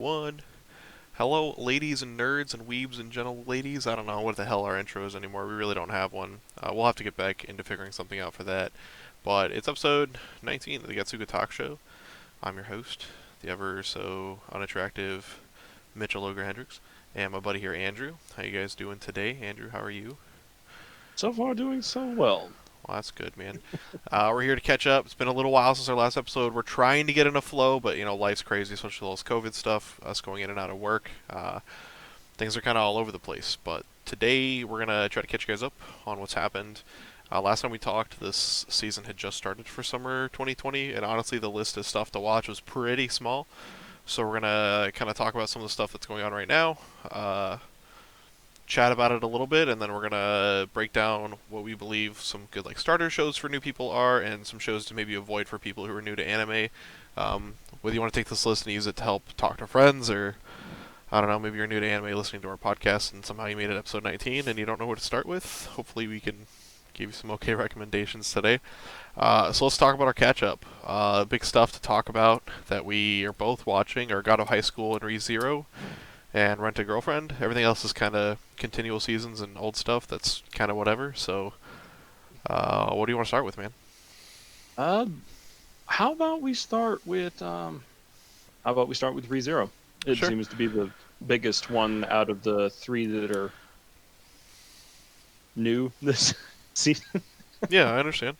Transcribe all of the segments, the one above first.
One. Hello, ladies and nerds and weebs and gentle ladies. I don't know what the hell our intro is anymore. We really don't have one. We'll have to get back into figuring something out for that. But it's episode 19 of the Getsuga Talk Show. I'm your host, the ever so unattractive Mitchell Ogre Hendricks, and my buddy here, Andrew. How you guys doing today? Andrew, how are you? So far, doing so well. Well, that's good, man. We're here to catch up. It's been a little while since our last episode. We're trying to get in a flow, but life's crazy, especially all this COVID stuff. Us going in and out of work, things are kind of all over the place. But today we're gonna try to catch you guys up on what's happened. Last time we talked, this season had just started for summer 2020, and honestly, the list of stuff to watch was pretty small. So we're gonna kind of talk about some of the stuff that's going on right now. Chat about it a little bit, and then we're gonna break down what we believe some good starter shows for new people are, and some shows to maybe avoid for people who are new to anime. Whether you want to take this list and use it to help talk to friends, or I don't know, maybe you're new to anime listening to our podcast and somehow you made it episode 19 and you don't know where to start with. Hopefully we can give you some okay recommendations today. So let's talk about our catch up. Big stuff to talk about that we are both watching are God of High School and ReZero and Rent a Girlfriend. Everything else is kind of continual seasons and old stuff that's kind of whatever. So, what do you want to start with, man? Uh, how about we start with ReZero? It Sure. seems to be the biggest one out of the three that are new this season. Yeah, I understand.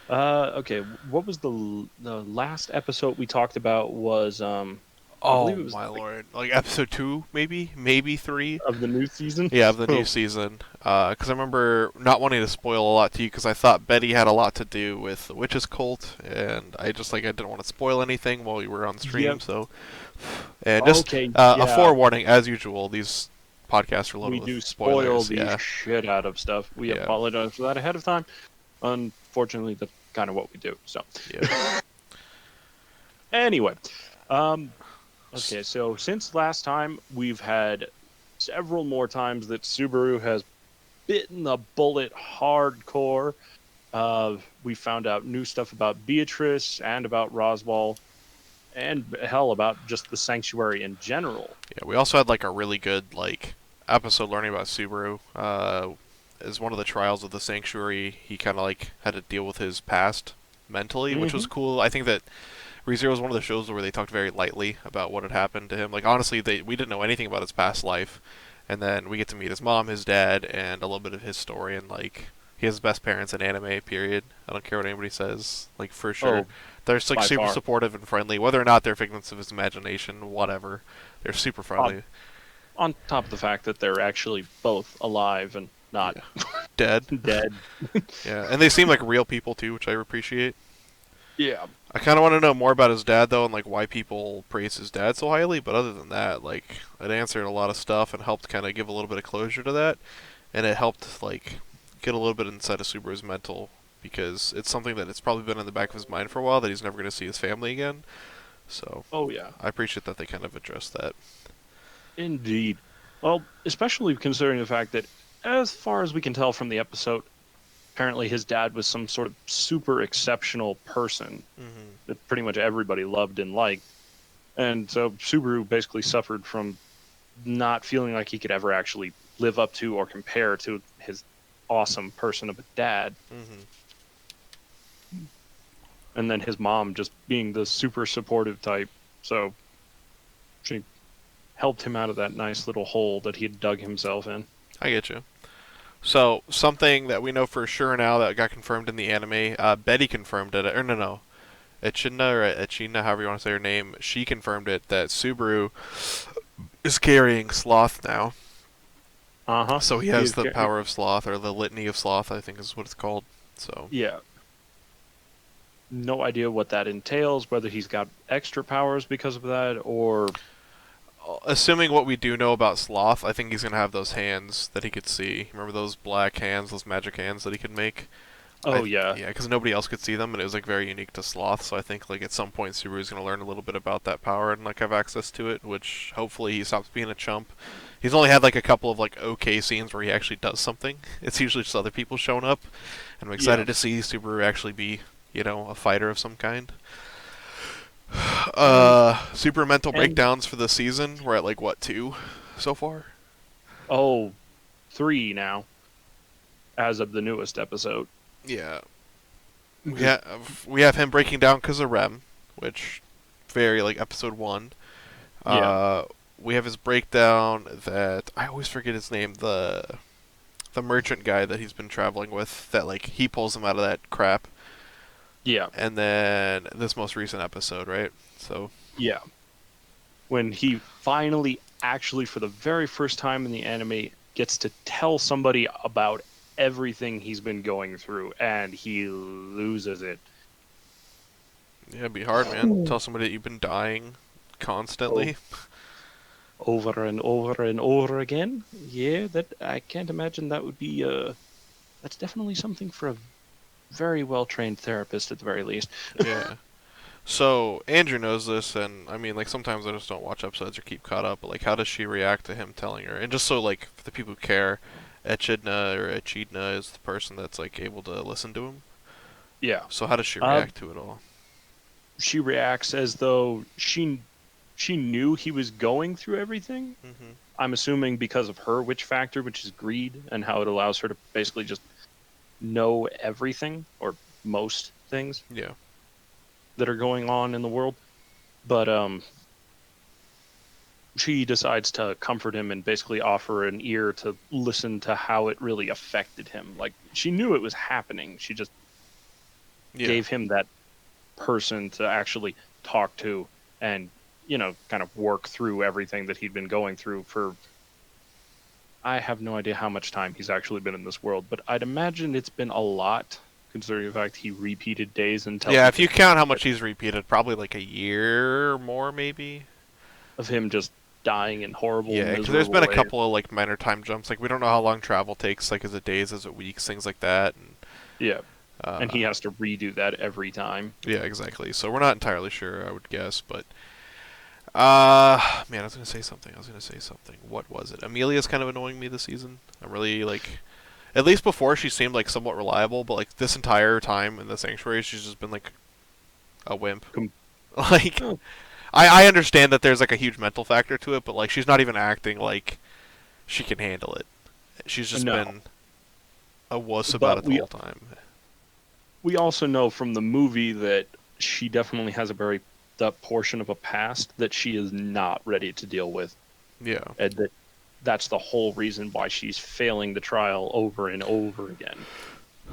Okay, what was the last episode we talked about was I believe Oh it was my lord! Like episode 2, maybe 3. of the new season. Yeah, of the new season. Because I remember not wanting to spoil a lot to you, because I thought Betty had a lot to do with the witches cult, and I didn't want to spoil anything while we were on stream. Yep. So, and just Okay, a yeah. forewarning, as usual, these podcasts are loaded We with do spoil spoilers. the Yeah, shit out of stuff. We Yeah. apologize for that ahead of time. Unfortunately, that's kind of what we do. So, yeah. anyway, okay. So since last time, we've had several more times that Subaru has bitten the bullet hardcore. We found out new stuff about Beatrice and about Roswell, and hell, about just the Sanctuary in general. Yeah, we also had a really good episode learning about Subaru. As one of the trials of the Sanctuary, he kind of had to deal with his past mentally, which was Hmm. cool. I think that ReZero was one of the shows where they talked very lightly about what had happened to him. Honestly, we didn't know anything about his past life, and then we get to meet his mom, his dad, and a little bit of his story. And he has the best parents in anime. Period. I don't care what anybody says. For sure, Oh, they're by super far. supportive and friendly. Whether or not they're figments of his imagination, whatever, they're super friendly. On top of the fact that they're actually both alive and not Yeah. Dead. dead. Yeah, and they seem like real people too, which I appreciate. Yeah. I kind of want to know more about his dad though, and why people praise his dad so highly. But other than that, it answered a lot of stuff and helped kind of give a little bit of closure to that, and it helped get a little bit inside of Subaru's mental, because it's something that it's probably been in the back of his mind for a while that he's never going to see his family again. So Oh, yeah. I appreciate that they kind of addressed that. Indeed. Well, especially considering the fact that, as far as we can tell from the episode, apparently his dad was some sort of super exceptional person Hmm. that pretty much everybody loved and liked. And so Subaru basically suffered from not feeling like he could ever actually live up to or compare to his awesome person of a dad. Hmm. And then his mom just being the super supportive type. So she helped him out of that nice little hole that he had dug himself in. I get you. So something that we know for sure now that got confirmed in the anime, Betty confirmed it, or no, Echidna or Echidna, however you want to say her name, she confirmed it that Subaru is carrying Sloth now. Uh-huh. So he has the power of Sloth, or the Litany of Sloth, I think is what it's called. So Yeah. No idea what that entails, whether he's got extra powers because of that, or... assuming what we do know about Sloth, I think he's gonna have those hands that he could see. Remember those black hands, those magic hands that he could make? Oh, yeah. Yeah, because nobody else could see them, and it was very unique to Sloth. So I think at some point Subaru's gonna learn a little bit about that power and have access to it, which hopefully he stops being a chump. He's only had a couple of okay scenes where he actually does something. It's usually just other people showing up, and I'm excited Yeah. to see Subaru actually be a fighter of some kind. And Super mental and breakdowns for the season. We're at like what, 2 so far? oh, 3 now as of the newest episode. Yeah. The, We have him breaking down Kazarem, which very like episode 1. yeah, Uh, we have his breakdown that I always forget his name. The merchant guy that he's been traveling with. That like he pulls him out of that crap. yeah, And then this most recent episode, right? So yeah. When he finally, actually, for the very first time in the anime, gets to tell somebody about everything he's been going through, and he loses it. yeah, it'd be hard, man. Tell somebody that you've been dying Oh, constantly. over and over and over again. Yeah, that I can't imagine that would be that's definitely something for a very well trained therapist at the very least. Yeah. So Andrew knows this, and I mean, like sometimes I just don't watch episodes or keep caught up. But like, how does she react to him telling her? And just so like for the people who care, Echidna or Echidna is the person that's like able to listen to him. Yeah. So how does she Uh, react to it all? she reacts as though she knew he was going through everything. Hmm. I'm assuming because of her witch factor, which is greed, and how it allows her to basically just know everything or most things Yeah. that are going on in the world. But she decides to comfort him and basically offer an ear to listen to how it really affected him. Like she knew it was happening. She just Yeah. gave him that person to actually talk to and, kind of work through everything that he'd been going through for I have no idea how much time he's actually been in this world, but I'd imagine it's been a lot considering the fact he repeated days until Yeah. he If could you count how much he's repeated, probably like a year or more, maybe. of him just dying in horrible, Yeah, because there's miserable been a ways. couple of like minor time jumps. Like we don't know how long travel takes. Like is it days, is it weeks, things like that. And Yeah. And uh, he has to redo that every time. yeah, exactly. So we're not entirely sure. I would guess, but man, I was gonna say something. What was it? Amelia's kind of annoying me this season. I'm really like, at least before she seemed like somewhat reliable, but like this entire time in the sanctuary, she's just been like a wimp. Com- Like, oh, I understand that there's like a huge mental factor to it, but like she's not even acting like she can handle it. She's just no. been a wuss about But it the whole time. we also know from the movie that she definitely has a very that portion of a past that she is not ready to deal with. Yeah. And that's the whole reason why she's failing the trial over and over again.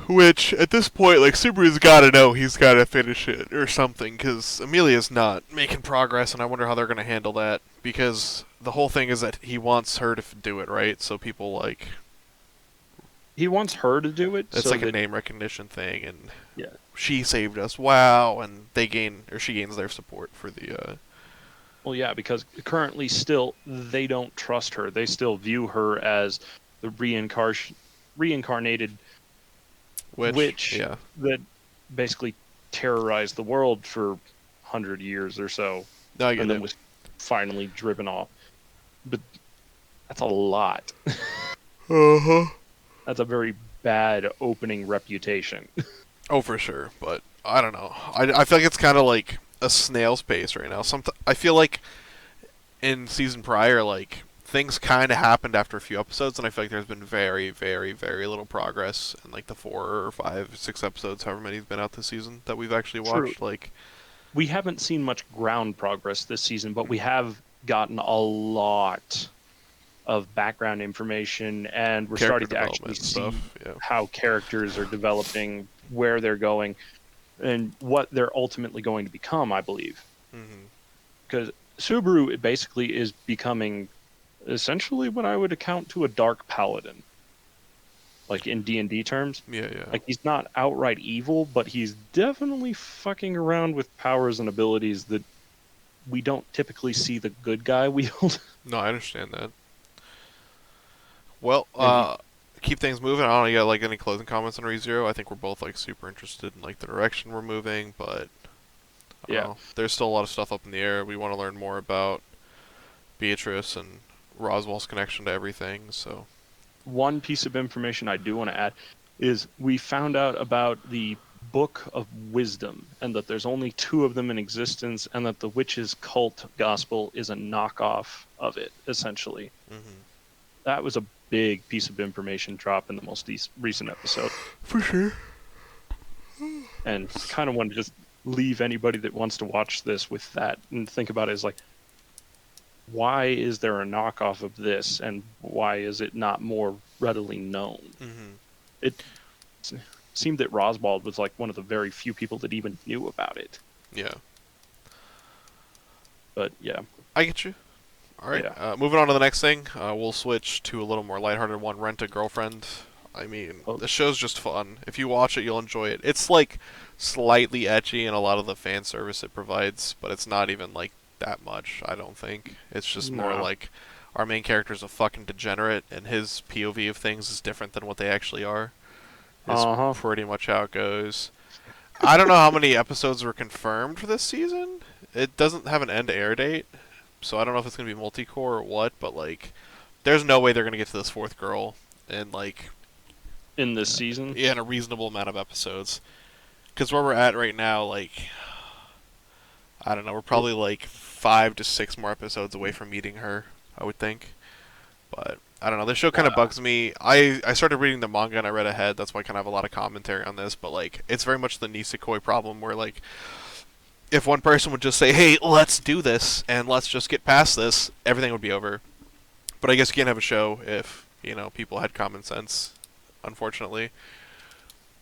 Which, at this point, like, Subaru's gotta know he's gotta finish it or something, because Amelia's not making progress, and I wonder how they're gonna handle that. Because the whole thing is that he wants her to do it, right? So people, like, He wants her to do it it's so like a that name recognition thing, and yeah. she saved us, wow, and they gain, or she gains their support for the, Well, yeah, because currently still they don't trust her. They still view her as the reincarnated witch yeah. that basically terrorized the world for 100 years or so, No, I and get then it. was finally driven off. But that's a lot. Uh-huh. That's a very bad opening reputation. Oh, for sure, but I don't know. I feel like it's kind of like a snail's pace right now. I feel like in season prior, like things kind of happened after a few episodes, and I feel like there's been very, very, very little progress in like the 4 or 5, 6 episodes, however many's been out this season that we've actually True. watched. Like, We haven't seen much ground progress this season, but we have gotten a lot of background information, and we're character starting to actually development and see stuff. Yeah. how characters are developing, where they're going, and what they're ultimately going to become, I believe. Hmm. Because Subaru basically is becoming essentially what I would account to a dark paladin, like in D&D terms. Yeah, yeah. Like he's not outright evil, but he's definitely fucking around with powers and abilities that we don't typically see the good guy wield. No, I understand that. Well, And he, keep things moving. I don't know. You got like any closing comments on ReZero? I think we're both like super interested in like the direction we're moving, but I don't yeah, know. There's still a lot of stuff up in the air. We want to learn more about Beatrice and Roswell's connection to everything. one piece of information I do want to add is we found out about the book of wisdom, and that there's only two of them in existence, and that the witch's cult gospel is a knockoff of it, essentially. Mm-hmm. That was a big piece of information drop in the most recent episode. For sure. And kind of want to just leave anybody that wants to watch this with that and think about it as like, why is there a knockoff of this, and why is it not more readily known? Mm-hmm. It seemed that Roswald was like one of the very few people that even knew about it. Yeah. But yeah. I get you. All right. Yeah. Moving on to the next thing, we'll switch to a little more lighthearted one. Rent a Girlfriend. I mean, the show's just fun. If you watch it, you'll enjoy it. It's like slightly ecchi in a lot of the fan service it provides, but it's not even like that much. I don't think. It's just more like our main character's a fucking degenerate, and his POV of things is different than what they actually are. Is pretty much how it goes. I don't know how many episodes were confirmed for this season. It doesn't have an end air date, so I don't know if it's gonna be multi-core or what. But like, there's no way they're gonna get to this fourth girl in like in this season. Yeah, in a reasonable amount of episodes. Because where we're at right now, like, I don't know, we're probably like 5 to 6 more episodes away from meeting her, I would think. But I don't know. This show kind of bugs me. I started reading the manga and I read ahead. That's why I kind of have a lot of commentary on this. But like, it's very much the nisekoi problem where like, if one person would just say, "Hey, let's do this and let's just get past this," everything would be over. But I guess you can't have a show if people had common sense. Unfortunately,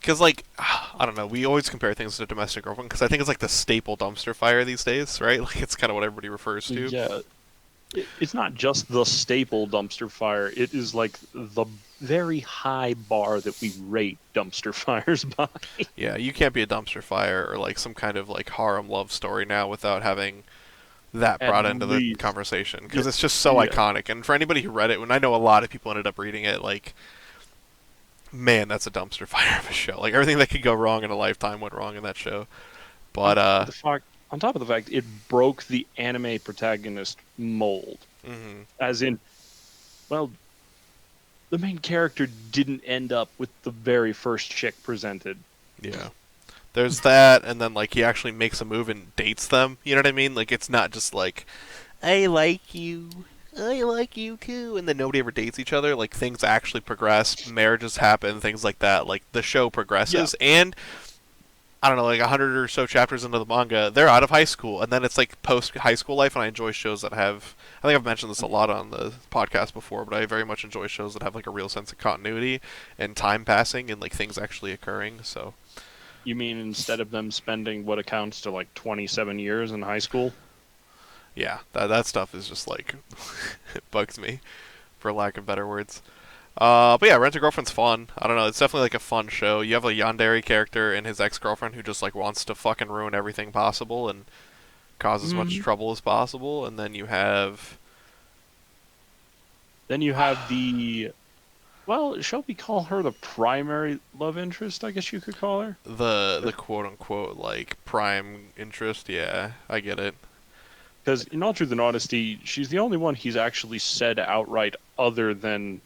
because like, I don't know. We always compare things to Domestic Girlfriend because I think it's like the staple dumpster fire these days, right? Like it's kind of what everybody refers to. Yeah. It's not just the staple dumpster fire. It is like the very high bar that we rate dumpster fires by. Yeah, you can't be a dumpster fire or like some kind of like harem love story now without having that brought into the conversation because it's just so iconic. And for anybody who read it, when I know a lot of people ended up reading it, like, man, that's a dumpster fire of a show. Like everything that could go wrong in a lifetime went wrong in that show. But on top of the fact, it broke the anime protagonist mold. Mm-hmm. As in, well, the main character didn't end up with the very first chick presented. Yeah. There's that, and then, like, he actually makes a move and dates them. You know what I mean? Like, it's not just like, I like you too, and then nobody ever dates each other. Like, things actually progress, marriages happen, things like that. Like, the show progresses, and I don't know, like 100 or so chapters into the manga, they're out of high school, and then it's like post-high school life, and I enjoy shows that have, I think I've mentioned this a lot on the podcast before, but I very much enjoy shows that have like a real sense of continuity and time passing and like things actually occurring, so. You mean instead of them spending what accounts to like 27 years in high school? Yeah, that stuff is just like, it bugs me, for lack of better words. But yeah, Rent a Girlfriend's fun. I don't know, it's definitely like a fun show. You have a yandere character and his ex-girlfriend who just like wants to fucking ruin everything possible and cause as much trouble as possible, and then you have the, well, shall we call her the primary love interest, I guess you could call her? The quote-unquote, like, prime interest, yeah, I get it. Because in all truth and honesty, she's the only one he's actually said outright other than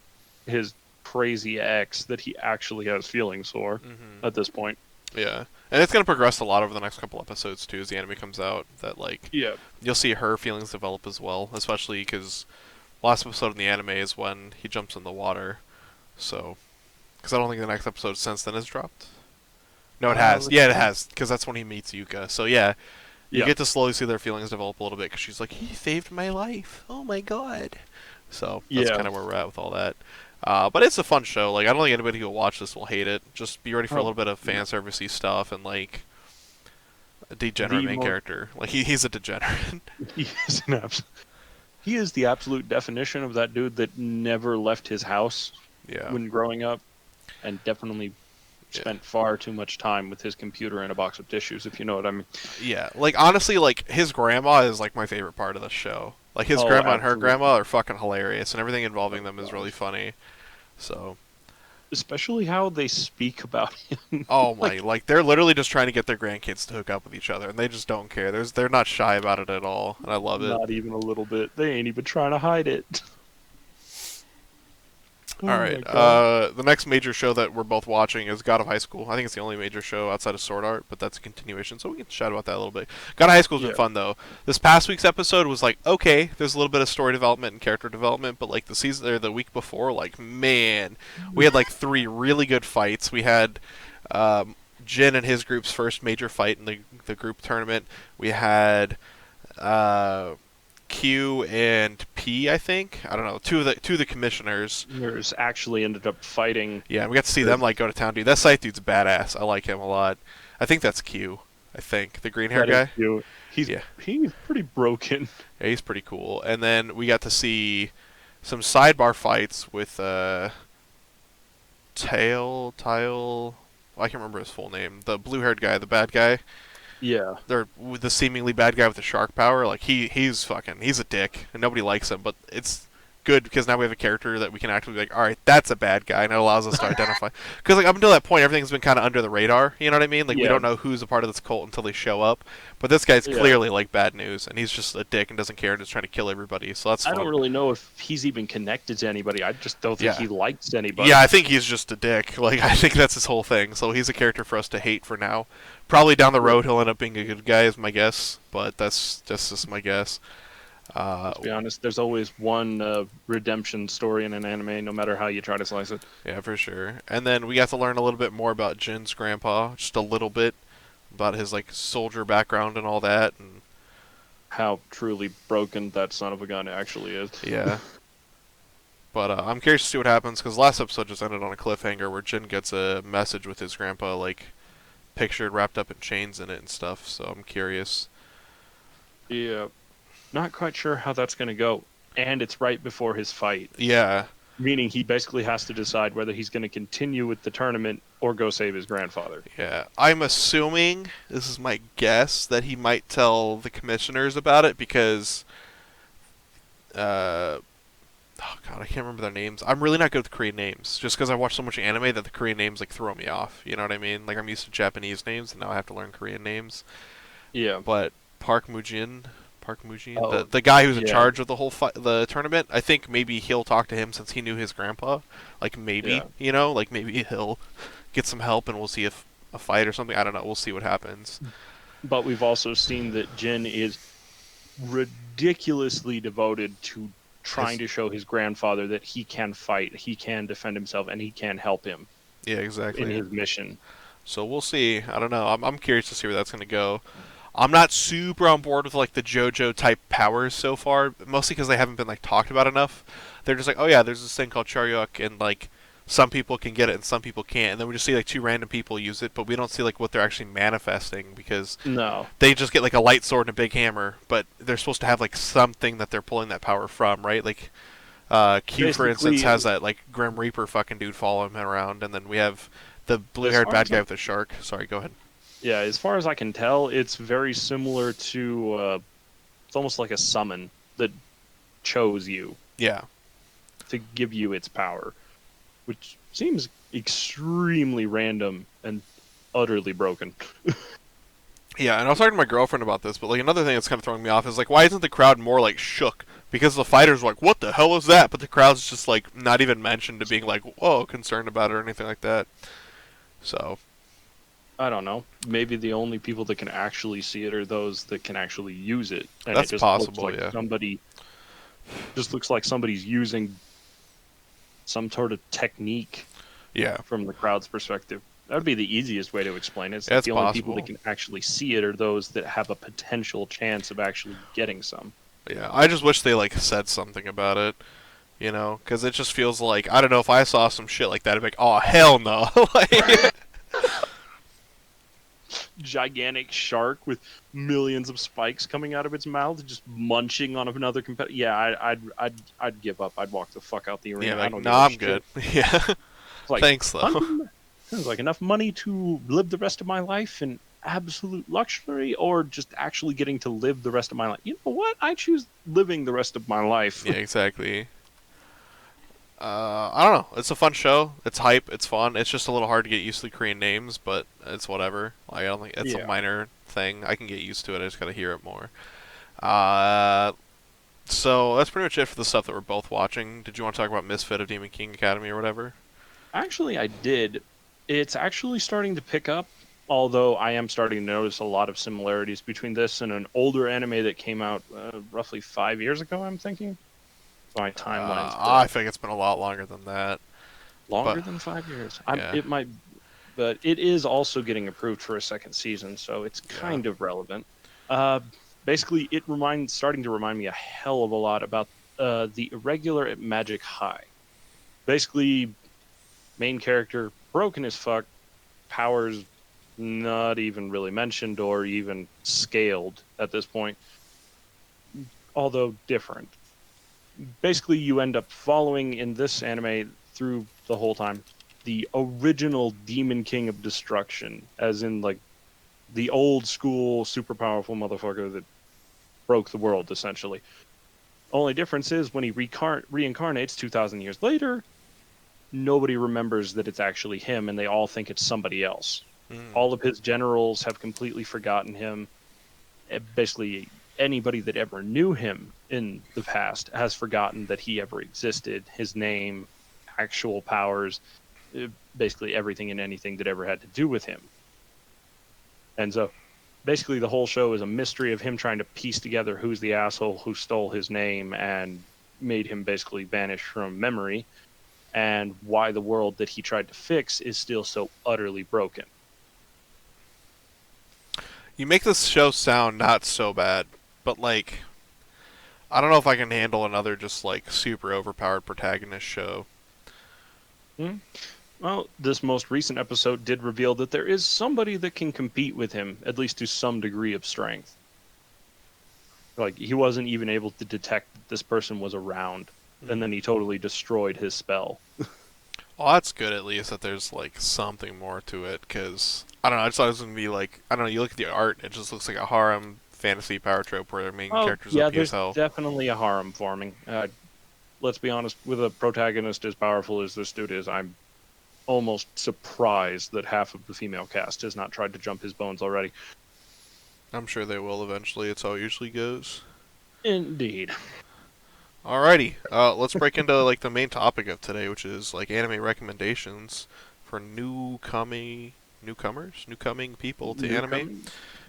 his crazy ex that he actually has feelings for at this point. Yeah. And it's going to progress a lot over the next couple episodes, too, as the anime comes out. That, like, you'll see her feelings develop as well, especially because last episode in the anime is when he jumps in the water. So, because I don't think the next episode since then has dropped. No, it has. Yeah, it has, because that's when he meets Yuka. So, yeah, you get to slowly see their feelings develop a little bit, because she's like, he saved my life. Oh, my God. So, that's kind of where we're at with all that. But it's a fun show. Like, I don't think anybody who will watch this will hate it. Just be ready for a little bit of fan servicey stuff and like a degenerate main character. Like he's a degenerate. He is the absolute definition of that dude that never left his house when growing up, and definitely spent far too much time with his computer and a box of tissues, if you know what I mean. Yeah, like honestly, like his grandma is like my favorite part of the show. Like his grandma and her grandma are fucking hilarious, and everything involving them is really funny. So, especially how they speak about him. Oh my! Like they're literally just trying to get their grandkids to hook up with each other, and they just don't care. They're not shy about it at all, and I love it. Not even a little bit. They ain't even trying to hide it. All Oh right. my god. The next major show that we're both watching is God of High School. I think it's the only major show outside of Sword Art, but that's a continuation, so we can chat about that a little bit. God of High School's been Yeah. fun though. This past week's episode was like okay, there's a little bit of story development and character development, but like the season or the week before, like man, we had like three really good fights. We had Jin and his group's first major fight in the group tournament. We had uh, Q and P, I think. I don't know. Two of the commissioners. There's actually ended up fighting. Yeah, and we got to see them like go to town, dude. That site dude's badass. I like him a lot. I think that's Q. I think the green hair That is guy. you. He's Yeah. he's pretty broken. Yeah, he's pretty cool. And then we got to see some sidebar fights with Tile. I can't remember his full name. The blue-haired guy, the bad guy. Yeah. They're with the seemingly bad guy with the shark power. Like he's a dick and nobody likes him. But it's good because now we have a character that we can actually be like, all right, that's a bad guy, and it allows us to identify. Because like up until that point, everything's been kind of under the radar. You know what I mean? Like we Yeah. don't know who's a part of this cult until they show up. But this guy's Yeah. clearly like bad news, and he's just a dick and doesn't care and is trying to kill everybody. So that's I fun. don't really know if he's even connected to anybody. I just don't think Yeah. he likes anybody. Yeah, I think he's just a dick. Like I think that's his whole thing. So he's a character for us to hate for now. Probably down the road he'll end up being a good guy, is my guess. But that's just my guess. To be honest, there's always one redemption story in an anime, no matter how you try to slice it. Yeah, for sure. And then we got to learn a little bit more about Jin's grandpa, just a little bit about his like soldier background and all that. And How truly broken that son of a gun actually is. yeah. But I'm curious to see what happens because last episode just ended on a cliffhanger where Jin gets a message with his grandpa like pictured wrapped up in chains in it and stuff. So I'm curious. Yeah. Not quite sure how that's going to go. And it's right before his fight. Yeah. Meaning he basically has to decide whether he's going to continue with the tournament or go save his grandfather. Yeah, I'm assuming, this is my guess, that he might tell the commissioners about it because, oh god, I can't remember their names. I'm really not good with Korean names, just because I watch so much anime that the Korean names like throw me off. You know what I mean? Like I'm used to Japanese names, and now I have to learn Korean names. Yeah. But Park Mujin, Oh, the guy who's in yeah. charge of the whole the tournament, I think maybe he'll talk to him since he knew his grandpa. Like maybe, Yeah. you know, like maybe he'll get some help and we'll see if a fight or something. I don't know. We'll see what happens. But we've also seen that Jin is ridiculously devoted to trying to show his grandfather that he can fight, he can defend himself, and he can help him Yeah, in exactly. his mission. So we'll see. I don't know. I'm curious to see where that's going to go. I'm not super on board with like the JoJo type powers so far, mostly because they haven't been like talked about enough. They're just like, oh yeah, there's this thing called Charyuk, and like some people can get it and some people can't, and then we just see like two random people use it, but we don't see like what they're actually manifesting because No. they just get like a light sword and a big hammer, but they're supposed to have like something that they're pulling that power from, right? Like Q, for instance, Basically- has that like Grim Reaper fucking dude following him around, and then we have the blue-haired far bad as guy I- with the shark. Sorry, go ahead. Yeah, as far as I can tell, it's very similar to. It's almost like a summon that chose you Yeah. to give you its power, which seems extremely random and utterly broken. Yeah, and I was talking to my girlfriend about this, but like another thing that's kind of throwing me off is like, why isn't the crowd more like shook? Because the fighters were like, what the hell is that? But the crowd's just like not even mentioned to being like, whoa, concerned about it or anything like that. So I don't know. Maybe the only people that can actually see it are those that can actually use it. And That's it just possible, looks like yeah. Somebody just looks like somebody's using some sort of technique yeah, from the crowd's perspective. That would be the easiest way to explain it. It's That's the only people that possible. can actually see it are those that have a potential chance of actually getting some. yeah. I just wish they like said something about it, you know, because it just feels like I don't know if I saw some shit like that, I'd be like, oh hell no. Like, Gigantic shark with millions of spikes coming out of its mouth, just munching on another competitor. Yeah, I'd give up. I'd walk the fuck out the arena. yeah, I like don't nah, give I'm a good. shit. Yeah, It's like, thanks though. Sounds like enough money to live the rest of my life in absolute luxury, or just actually getting to live the rest of my life. You know what? I choose living the rest of my life. Yeah, exactly. I don't know. It's a fun show. It's hype. It's fun. It's just a little hard to get used to Korean names, but it's whatever. Like, I don't think it's Yeah. a minor thing. I can get used to it. I just gotta hear it more. So that's pretty much it for the stuff that we're both watching. Did you want to talk about Misfit of Demon King Academy or whatever? Actually, I did. It's actually starting to pick up, although I am starting to notice a lot of similarities between this and an older anime that came out roughly 5 years ago, I'm thinking. My timeline's I bad. think it's been a lot longer than that. But Longer than 5 years. yeah, It might, but it is also getting approved for a second season, so it's yeah. kind of relevant. Uh, Basically, starting to remind me a hell of a lot about the irregular at Magic High. Basically, main character broken as fuck, powers not even really mentioned or even scaled at this point, although different. Basically, you end up following in this anime through the whole time the original Demon King of Destruction, as in like the old school super powerful motherfucker that broke the world essentially. Only difference is when he reincarnates 2,000 years later, nobody remembers that it's actually him, and they all think it's somebody else. Mm. All of his generals have completely forgotten him. Basically, anybody that ever knew him in the past has forgotten that he ever existed, his name, actual powers, basically everything and anything that ever had to do with him. And so basically the whole show is a mystery of him trying to piece together who's the asshole who stole his name and made him basically vanish from memory, and why the world that he tried to fix is still so utterly broken. You make this show sound not so bad, but like I don't know if I can handle another just like super overpowered protagonist show. Hmm? Well, this most recent episode did reveal that there is somebody that can compete with him, at least to some degree of strength. Like, he wasn't even able to detect that this person was around, and then he totally destroyed his spell. Well, that's good at least that there's like something more to it. Cause I don't know. I just thought it was gonna be like I don't know. You look at the art, it just looks like a harem fantasy power trope where the main Oh, character's yeah, OP as there's hell. definitely a harem forming. Let's be honest, with a protagonist as powerful as this dude is, I'm almost surprised that half of the female cast has not tried to jump his bones already. I'm sure they will eventually. It's how it usually goes. Indeed. Alrighty, let's break into like the main topic of today, which is like anime recommendations for new coming people to anime. Newcoming?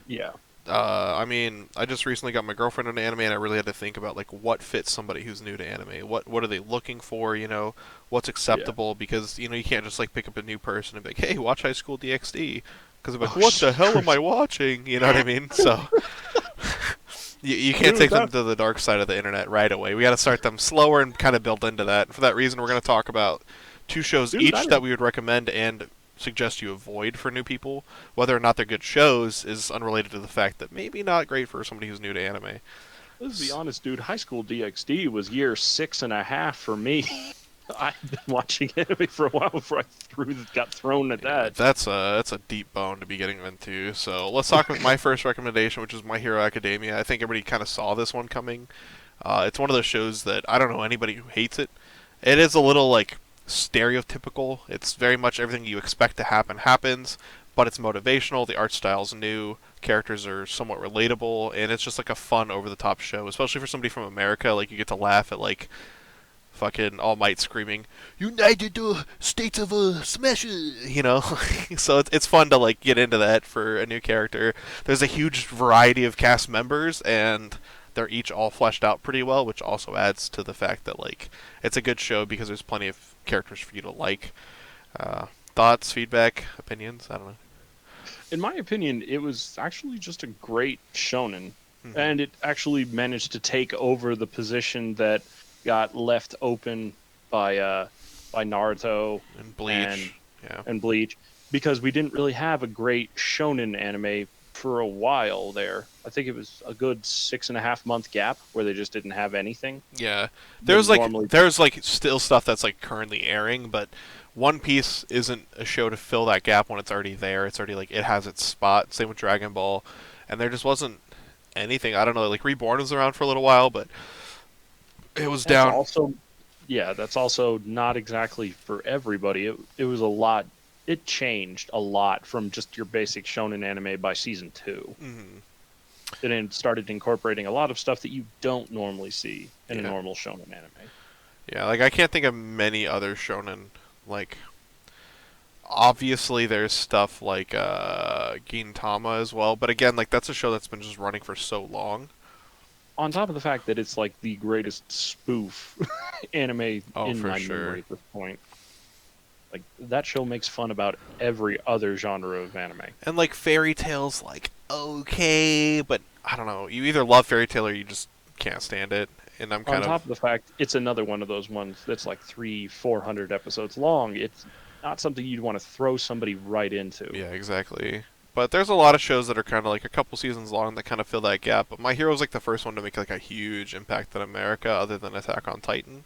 Yeah. I mean, I just recently got my girlfriend into anime, and I really had to think about like what fits somebody who's new to anime. What are they looking for? You know, what's Yeah. acceptable? Because you know you can't just like pick up a new person and be like, hey, watch High School DxD, because they're like, Oh, what the hell am Christ. I watching? You know what I mean? So you can't Dude, take them that, to the dark side of the internet right away. We got to start them slower and kind of build into that. And for that reason, we're going to talk about two shows dude, each that we would recommend and suggest you avoid for new people. Whether or not they're good shows is unrelated to the fact that maybe not great for somebody who's new to anime. let's be honest, dude. High School DxD was year 6.5 for me. I've been watching anime for a while before got thrown at Yeah, that. that's a deep bone to be getting into. So let's talk with my first recommendation, which is My Hero Academia. I think everybody kind of saw this one coming. It's one of those shows that I don't know anybody who hates it. It is a little like stereotypical. It's very much everything you expect to happen happens, but it's motivational. The art style's new. Characters are somewhat relatable, and it's just like a fun, over-the-top show, especially for somebody from America. Like you get to laugh at like fucking All Might screaming, "United States of Smash!" You know, so it's fun to like get into that for a new character. There's a huge variety of cast members, and they're each all fleshed out pretty well, which also adds to the fact that like it's a good show because there's plenty of characters for you to like. Thoughts, feedback, opinions? I don't know. In my opinion, it was actually just a great shonen, Hmm. and it actually managed to take over the position that got left open by Naruto And and Bleach, yeah. Bleach, because we didn't really have a great shonen anime for a while there. I think it was a good 6.5 month gap where they just didn't have anything. Yeah, When normally, there's like still stuff that's like currently airing, but One Piece isn't a show to fill that gap when it's already there. It's already like it has its spot. Same with Dragon Ball, and there just wasn't anything. I don't know. Like Reborn was around for a little while, but it was that's down. also yeah, that's also not exactly for everybody. It was a lot. It changed a lot from just your basic shonen anime by season 2. Hmm. and then started incorporating a lot of stuff that you don't normally see in a Yeah. normal shonen anime. Yeah, like I can't think of many other shonen. Like obviously there's stuff like Gintama as well, but again, like that's a show that's been just running for so long. On top of the fact that it's like the greatest spoof anime Oh, in for my sure. memory at this point. Like that show makes fun about every other genre of anime. And like fairy tales, like okay, but I don't know. You either love fairy tale or you just can't stand it. And I'm On kind top of of the fact, it's another one of those ones that's like 400 episodes long. It's not something you'd want to throw somebody right into. yeah, exactly. But there's a lot of shows that are kind of like a couple seasons long that kind of fill that gap. But My Hero's like the first one to make like a huge impact in America, other than Attack on Titan.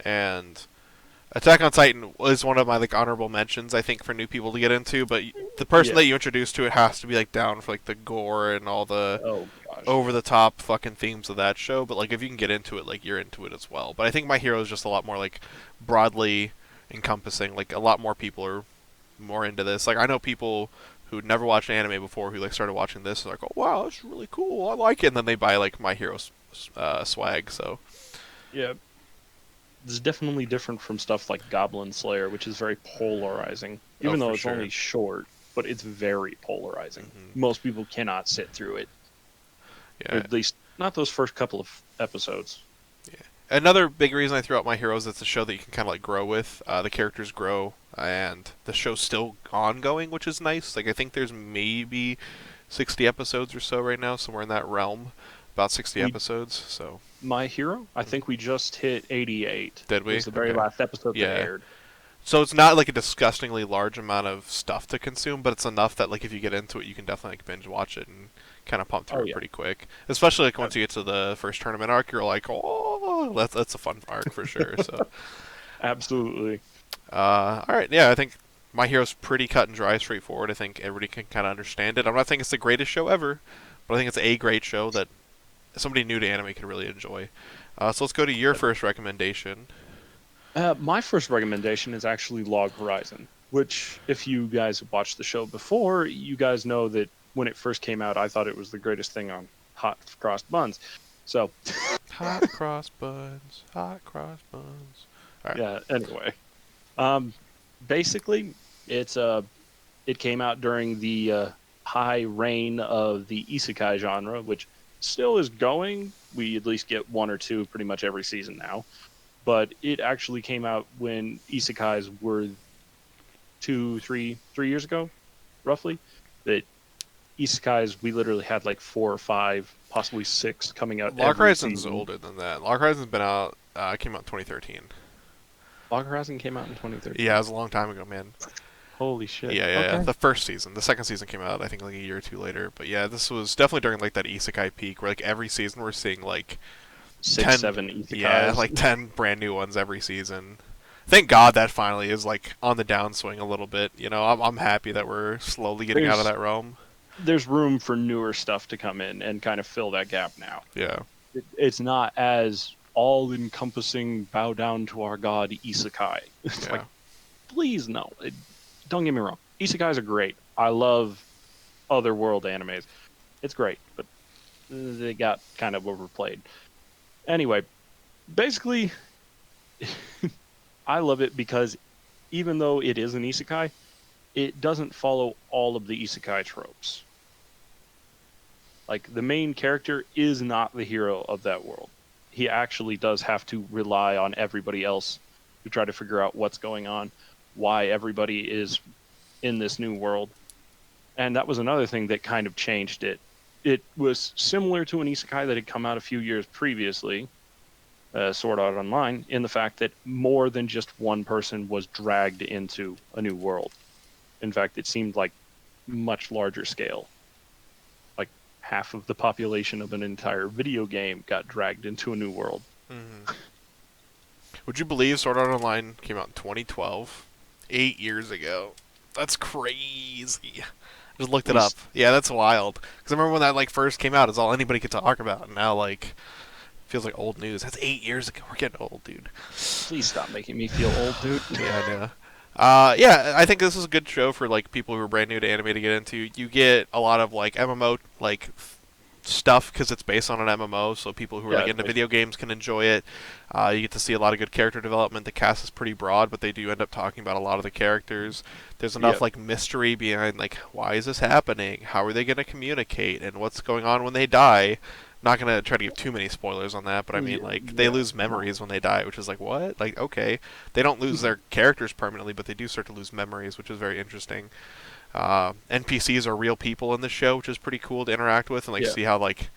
And Attack on Titan was one of my like honorable mentions, I think, for new people to get into. But the person Yeah. that you introduce to it has to be like down for like the gore and all the Oh gosh, over yeah. the top fucking themes of that show. But like if you can get into it, like you're into it as well. But I think My Hero is just a lot more like broadly encompassing. Like a lot more people are more into this. Like I know people who never watched anime before who like started watching this and like, oh wow, that's really cool, I like it, and then they buy like My Hero swag. So Yeah, it's definitely different from stuff like Goblin Slayer, which is very polarizing. oh Even though for it's sure. only short, but it's very polarizing. Hmm. Most people cannot sit through it, or Yeah. at least not those first couple of episodes. Yeah. Another big reason I threw out My Hero is it's a show that you can kind of like grow with. The characters grow, and the show's still ongoing, which is nice. Like I think there's maybe 60 episodes or so right now, somewhere in that realm. About 60 We episodes. So My Hero, I think we just hit 88. did It we? was the very Okay. last episode that Yeah. aired. So it's not like a disgustingly large amount of stuff to consume, but it's enough that like if you get into it, you can definitely like binge watch it and kind of pump through Oh it yeah, pretty quick. Especially like Uh, once you get to the first tournament arc, you're like, oh, that's a fun arc for sure. So, absolutely. all right, yeah, I think My Hero's pretty cut and dry, straightforward. I think everybody can kind of understand it. I'm not saying it's the greatest show ever, but I think it's a great show that somebody new to anime could really enjoy. So let's go to your first recommendation. My first recommendation is actually Log Horizon, which, if you guys have watched the show before, you guys know that when it first came out, I thought it was the greatest thing on hot crossed buns. So, Hot cross buns, hot cross buns. All right. yeah. Anyway, um, basically, it came out during the high reign of the isekai genre, which still is going. We at least get one or two pretty much every season now. But it actually came out when isekais were 3 years ago, roughly. That isekais, we literally had like 4 or 5, possibly 6 coming out Log every Horizon's season. older than that. Log Horizon's been out. Came out in 2013. Log Horizon came out in 2013. Yeah, it was a long time ago, man. Holy shit. Yeah. Okay. The first season. The second season came out, I think, like a year or two later. But yeah, this was definitely during like that isekai peak, where like every season we're seeing like Six, 10. seven isekais. Yeah, like 10 brand new ones every season. Thank God that finally is like on the downswing a little bit. You know, I'm happy that we're slowly getting out of There's that realm. there's room for newer stuff to come in and kind of fill that gap now. Yeah. It's not as all encompassing bow down to our god isekai. It's Yeah. like, please no. Don't get me wrong. Isekais are great. I love other world animes. It's great, but they got kind of overplayed. Anyway, basically, I love it because even though it is an isekai, it doesn't follow all of the isekai tropes. Like, the main character is not the hero of that world. He actually does have to rely on everybody else to try to figure out what's going on, why everybody is in this new world. And that was another thing that kind of changed it. It was similar to an isekai that had come out a few years previously, Sword Art Online, in the fact that more than just one person was dragged into a new world. In fact, it seemed like much larger scale. Like half of the population of an entire video game got dragged into a new world. Hmm. Would you believe Sword Art Online came out in 2012? 8 years ago. That's crazy. I just looked it We up. Yeah, that's wild. Because I remember when that like first came out, it's all anybody could talk about, and now like feels like old news. That's 8 years ago. We're getting old, dude. Please stop making me feel old, dude. Yeah, I know. Yeah, I think this is a good show for like people who are brand new to anime to get into. You get a lot of like MMO like stuff because it's based on an MMO, so people who are Yeah, like it's into video games can enjoy it. You get to see a lot of good character development. The cast is pretty broad, but they do end up talking about a lot of the characters. There's yeah, enough like mystery behind like why is this happening? How are they going to communicate? And what's going on when they die? Not gonna try to give too many spoilers on that, but I mean, like, they yeah, lose memories when they die, which is like, what? Like, okay, they don't lose their characters permanently, but they do start to lose memories, which is very interesting. NPCs are real people in the show, which is pretty cool to interact with and like yeah. see how like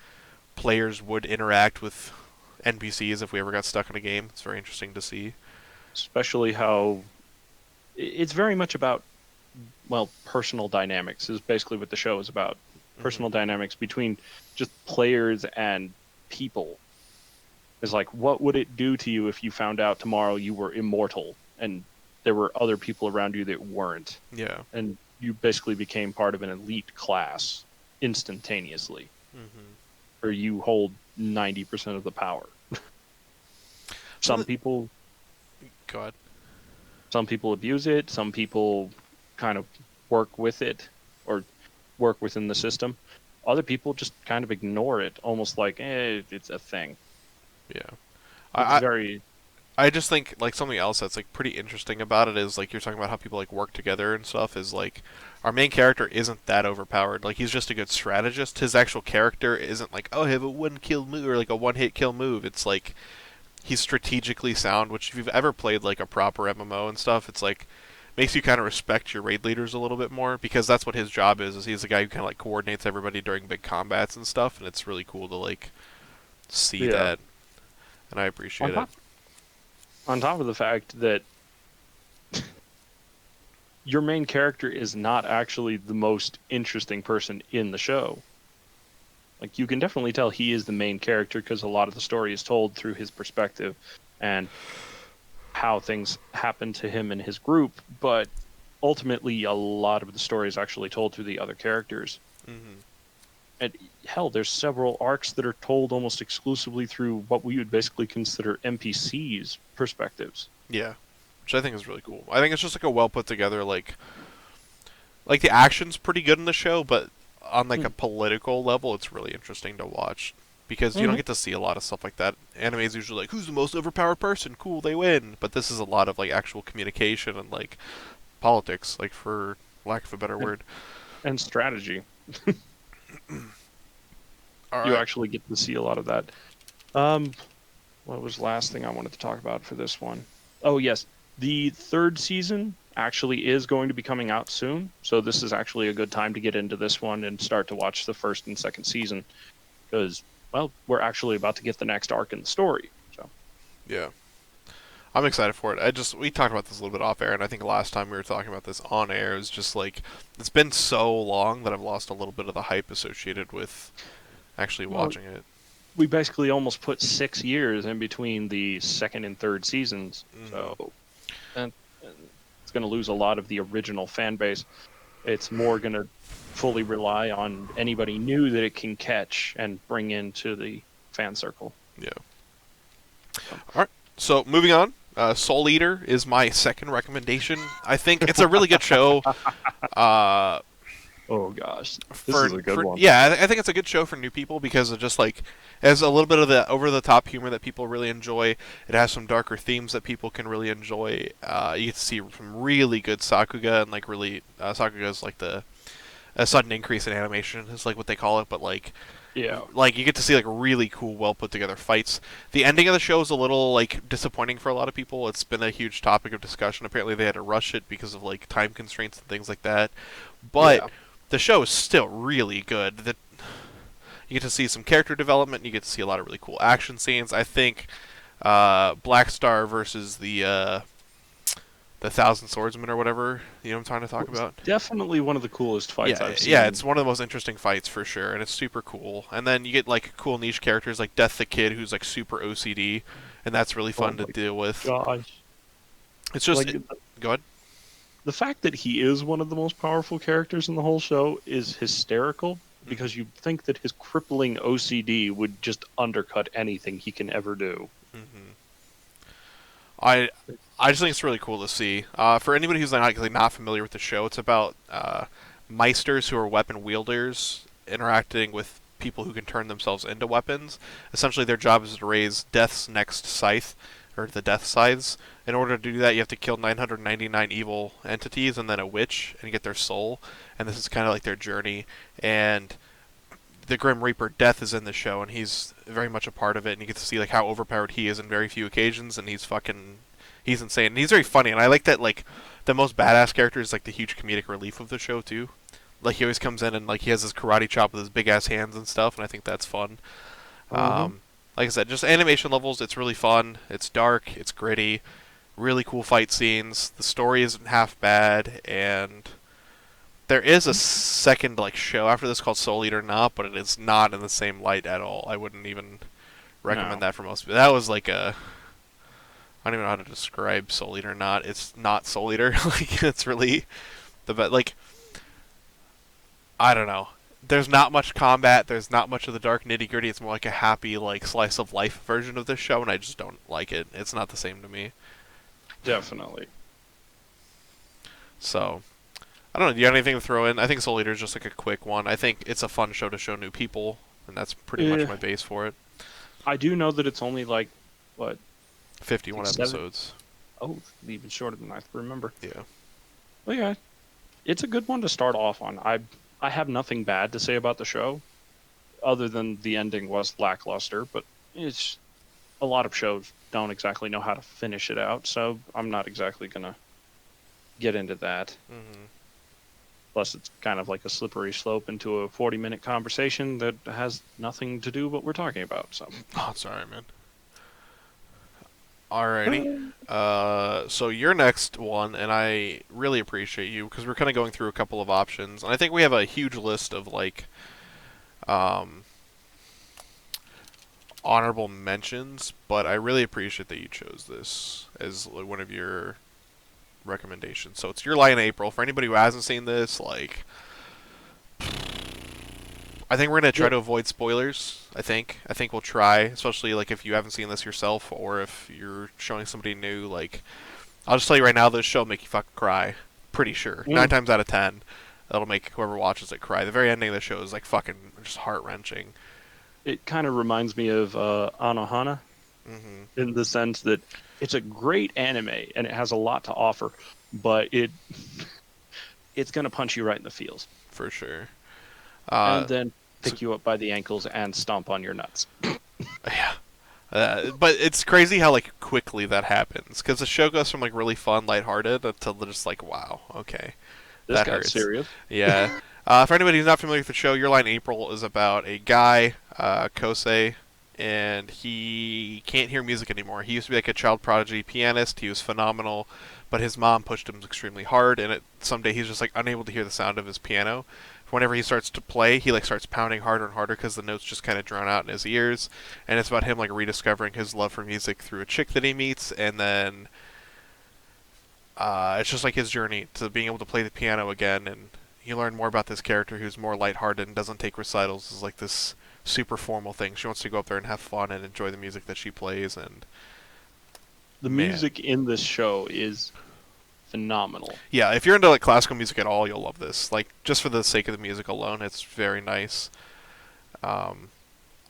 players would interact with NPCs if we ever got stuck in a game. It's very interesting to see. Especially how it's very much about, well, personal dynamics is basically what the show is about. Personal dynamics between just players and people. Is like, what would it do to you if you found out tomorrow you were immortal and there were other people around you that weren't? Yeah. And you basically became part of an elite class instantaneously, or you hold 90% of the power. Some people, God. some people abuse it. Some people kind of work with it or work within the system. Other people just kind of ignore it, almost like, it's a thing. Yeah. It's very I just think like something else that's like pretty interesting about it is like you're talking about how people like work together and stuff is like our main character isn't that overpowered. Like he's just a good strategist. His actual character isn't like, oh, I have a one kill move or like a one hit kill move. It's like he's strategically sound, which if you've ever played like a proper MMO and stuff, it's like makes you kind of respect your raid leaders a little bit more because that's what his job is he's the guy who kind of like coordinates everybody during big combats and stuff, and it's really cool to like see that, and I appreciate it. On top of the fact that your main character is not actually the most interesting person in the show. Like, you can definitely tell he is the main character because a lot of the story is told through his perspective and how things happen to him and his group, but ultimately a lot of the story is actually told through the other characters. And hell, there's several arcs that are told almost exclusively through what we would basically consider NPCs' perspectives. Yeah, which I think is really cool. I think it's just like a well put together like the action's pretty good in the show, but on like a political level, it's really interesting to watch because you don't get to see a lot of stuff like that. Anime is usually like who's the most overpowered person, cool, they win. But this is a lot of like actual communication and like politics, like for lack of a better word, and strategy. All You right. actually get to see a lot of that. What was the last thing I wanted to talk about for this one? Oh, yes. The third season actually is going to be coming out soon. So this is actually a good time to get into this one and start to watch the first and second season. Because, well, we're actually about to get the next arc in the story. So Yeah. I'm excited for it. We talked about this a little bit off air, and I think last time we were talking about this on air is just like it's been so long that I've lost a little bit of the hype associated with actually watching it. we basically almost put 6 years in between the second and third seasons. So and it's going to lose a lot of the original fan base. It's more going to fully rely on anybody new that it can catch and bring into the fan circle. Yeah. All right. So moving on, Soul Eater is my second recommendation. I think it's a really good show. Oh gosh, this is a good one. Yeah, I think it's a good show for new people because it just like it has a little bit of the over-the-top humor that people really enjoy. It has some darker themes that people can really enjoy. You get to see some really good Sakuga and like really Sakuga is like a sudden increase in animation is like what they call it, but like. Yeah. Like, you get to see, like, really cool, well-put-together fights. The ending of the show is a little, like, disappointing for a lot of people. It's been a huge topic of discussion. Apparently they had to rush it because of, like, time constraints and things like that. But the show is still really good. You get to see some character development, and you get to see a lot of really cool action scenes. I think Black Star versus the Thousand Swordsmen or whatever, you know what I'm trying to talk about? Definitely one of the coolest fights I've seen. Yeah, it's one of the most interesting fights for sure, and it's super cool. And then you get like cool niche characters like Death the Kid, who's like super OCD, and that's really fun to deal with. Gosh. It's just go ahead. The fact that he is one of the most powerful characters in the whole show is hysterical because you think that his crippling OCD would just undercut anything he can ever do. I just think it's really cool to see. For anybody who's not familiar with the show, it's about Meisters who are weapon wielders interacting with people who can turn themselves into weapons. Essentially, their job is to raise Death's next scythe, or the Death Scythes. In order to do that, you have to kill 999 evil entities and then a witch and get their soul. And this is kind of like their journey. And the Grim Reaper Death is in the show, and he's very much a part of it. And you get to see like how overpowered he is in very few occasions, and he's insane. And he's very funny, and I like that like the most badass character is like the huge comedic relief of the show too. Like he always comes in and like he has his karate chop with his big ass hands and stuff, and I think that's fun. Mm-hmm. Like I said, just animation levels, it's really fun. It's dark, it's gritty, really cool fight scenes. The story isn't half bad, and there is a second like show after this called Soul Eater Not, but it is not in the same light at all. I wouldn't even recommend No. that for most people. That was like a I don't even know how to describe Soul Eater Not. It's not Soul Eater. Like it's really the best. Like I don't know. There's not much combat. There's not much of the dark nitty gritty. It's more like a happy, like slice of life version of this show, and I just don't like it. It's not the same to me. Definitely. So, I don't know. Do you have anything to throw in? I think Soul Eater is just like a quick one. I think it's a fun show to show new people, and that's pretty much my base for it. I do know that it's only like, what? 51 episodes. Oh, even shorter than I remember. Yeah. Well, yeah, it's a good one to start off on. I have nothing bad to say about the show, other than the ending was lackluster. But it's a lot of shows don't exactly know how to finish it out, so I'm not exactly gonna get into that. Mm-hmm. Plus, it's kind of like a slippery slope into a 40-minute conversation that has nothing to do with what we're talking about. So, Oh, sorry, man. Alrighty. So your next one, and I really appreciate you because we're kind of going through a couple of options, and I think we have a huge list of like honorable mentions, but I really appreciate that you chose this as like, one of your recommendations. So it's Your Lie in April. For anybody who hasn't seen this, like I think we're gonna try to avoid spoilers. I think we'll try, especially like if you haven't seen this yourself or if you're showing somebody new. Like, I'll just tell you right now, this show will make you fucking cry. Pretty sure, 9 times out of 10, that'll make whoever watches it cry. The very ending of the show is like fucking just heart wrenching. it kind of reminds me of Anohana Mm-hmm. in the sense that it's a great anime and it has a lot to offer, but it's gonna punch you right in the feels. For sure. And then pick you up by the ankles and stomp on your nuts. Yeah. But it's crazy how like quickly that happens because the show goes from like really fun, lighthearted to just like wow, okay, This that got hurts. serious. Yeah. For anybody who's not familiar with the show, Your Lie in April is about a guy, Kosei, and he can't hear music anymore. He used to be like a child prodigy pianist. He was phenomenal, but his mom pushed him extremely hard, and someday he's just like unable to hear the sound of his piano. Whenever he starts to play, he like starts pounding harder and harder because the notes just kind of drown out in his ears. And it's about him like rediscovering his love for music through a chick that he meets, and then it's just like his journey to being able to play the piano again. And you learn more about this character who's more lighthearted and doesn't take recitals as like this super formal thing. She wants to go up there and have fun and enjoy the music that she plays. And The Man. music in this show is phenomenal. yeah, if you're into like classical music at all, you'll love this. Like just for the sake of the music alone, it's very nice. I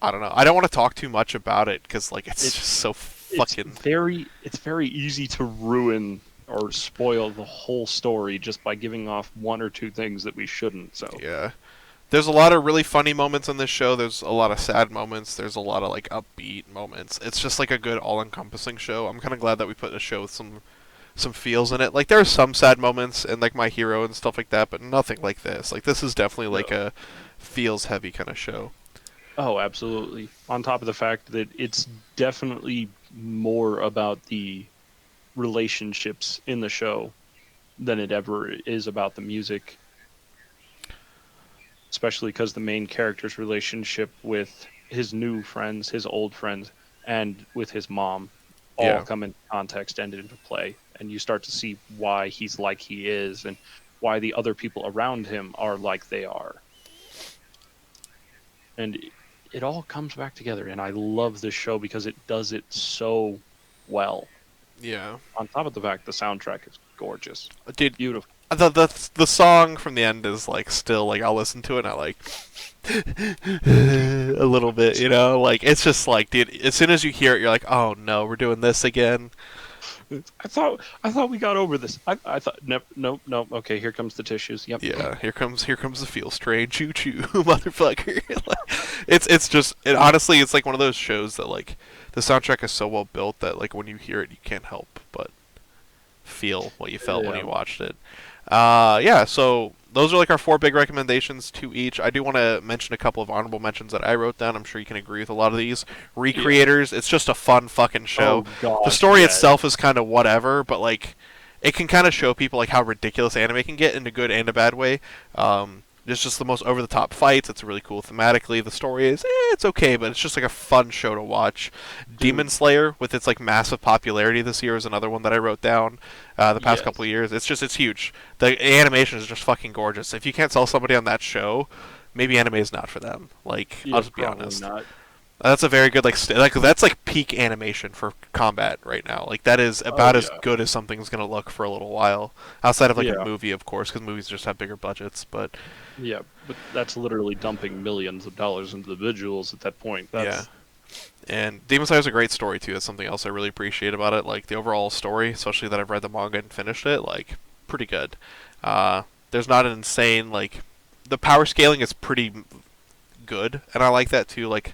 don't know. I don't want to talk too much about it because like it's just so fucking. It's very easy to ruin or spoil the whole story just by giving off one or two things that we shouldn't. So Yeah. There's a lot of really funny moments in this show. There's a lot of sad moments. There's a lot of like upbeat moments. It's just like a good all-encompassing show. I'm kind of glad that we put a show with some feels in it. Like there are some sad moments and like My Hero and stuff like that, but nothing like this. Like this is definitely like a feels heavy kind of show. Oh, absolutely. On top of the fact that it's definitely more about the relationships in the show than it ever is about the music. Especially because the main character's relationship with his new friends, his old friends, and with his mom all come into context and into play. And you start to see why he's like he is and why the other people around him are like they are. And it all comes back together. And I love this show because it does it so well. Yeah. On top of the fact the soundtrack is gorgeous. Did Beautiful. the song from the end is like still like I'll listen to it and I like a little bit, you know, like it's just like, dude, as soon as you hear it, you're like, oh no, we're doing this again. I thought we got over this. I thought no. Okay, here comes the tissues. Yep. Yeah, here comes the feel strain, choo choo, motherfucker. It's just honestly, it's like one of those shows that like the soundtrack is so well built that like when you hear it, you can't help but feel what you felt when Yeah. you watched it. Yeah, so those are like our four big recommendations, two each. I do want to mention a couple of honorable mentions that I wrote down. I'm sure you can agree with a lot of these. Yeah. Recreators, it's just a fun fucking show. Oh The gosh, story yes. itself is kind of whatever, but like it can kind of show people like how ridiculous anime can get in a good and a bad way. It's just the most over the top fights. It's really cool thematically. The story is it's okay, but it's just like a fun show to watch. Dude. Demon Slayer, with its like massive popularity this year, is another one that I wrote down. The past couple Yes. of years, it's huge. The animation is just fucking gorgeous. If you can't sell somebody on that show, maybe anime is not for them. Like Yeah, I'll just be probably honest. not. That's a very good like that's like peak animation for combat right now. Like that is Oh about as yeah. good as something's gonna look for a little while, outside of like a Yeah. movie, of course, because movies just have bigger budgets. But Yeah. But that's literally dumping millions of dollars into the visuals at that point. yeah, That's and Demon Slayer is a great story too. That's something else I really appreciate about it. Like the overall story, especially that I've read the manga and finished it, like pretty good. There's not an insane like the power scaling is pretty good, and I like that too. Like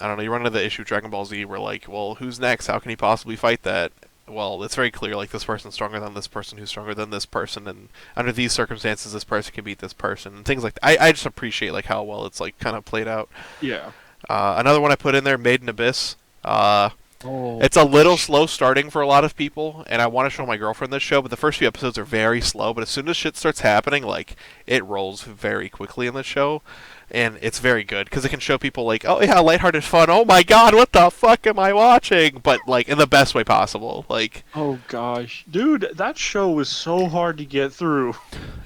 I don't know, you run into the issue of Dragon Ball Z where like, well, who's next? How can he possibly fight that? Well, it's very clear like this person's stronger than this person who's stronger than this person, and under these circumstances this person can beat this person and things like that. I just appreciate like how well it's like kind of played out. yeah. Another one I put in there, Maiden Abyss. Oh It's a little gosh. slow starting for a lot of people, and I want to show my girlfriend this show, but the first few episodes are very slow. But as soon as shit starts happening, like it rolls very quickly in the show, and it's very good because it can show people like, oh yeah, lighthearted fun. Oh my god, what the fuck am I watching? But like in the best way possible. Like, Oh gosh. Dude, that show was so hard to get through.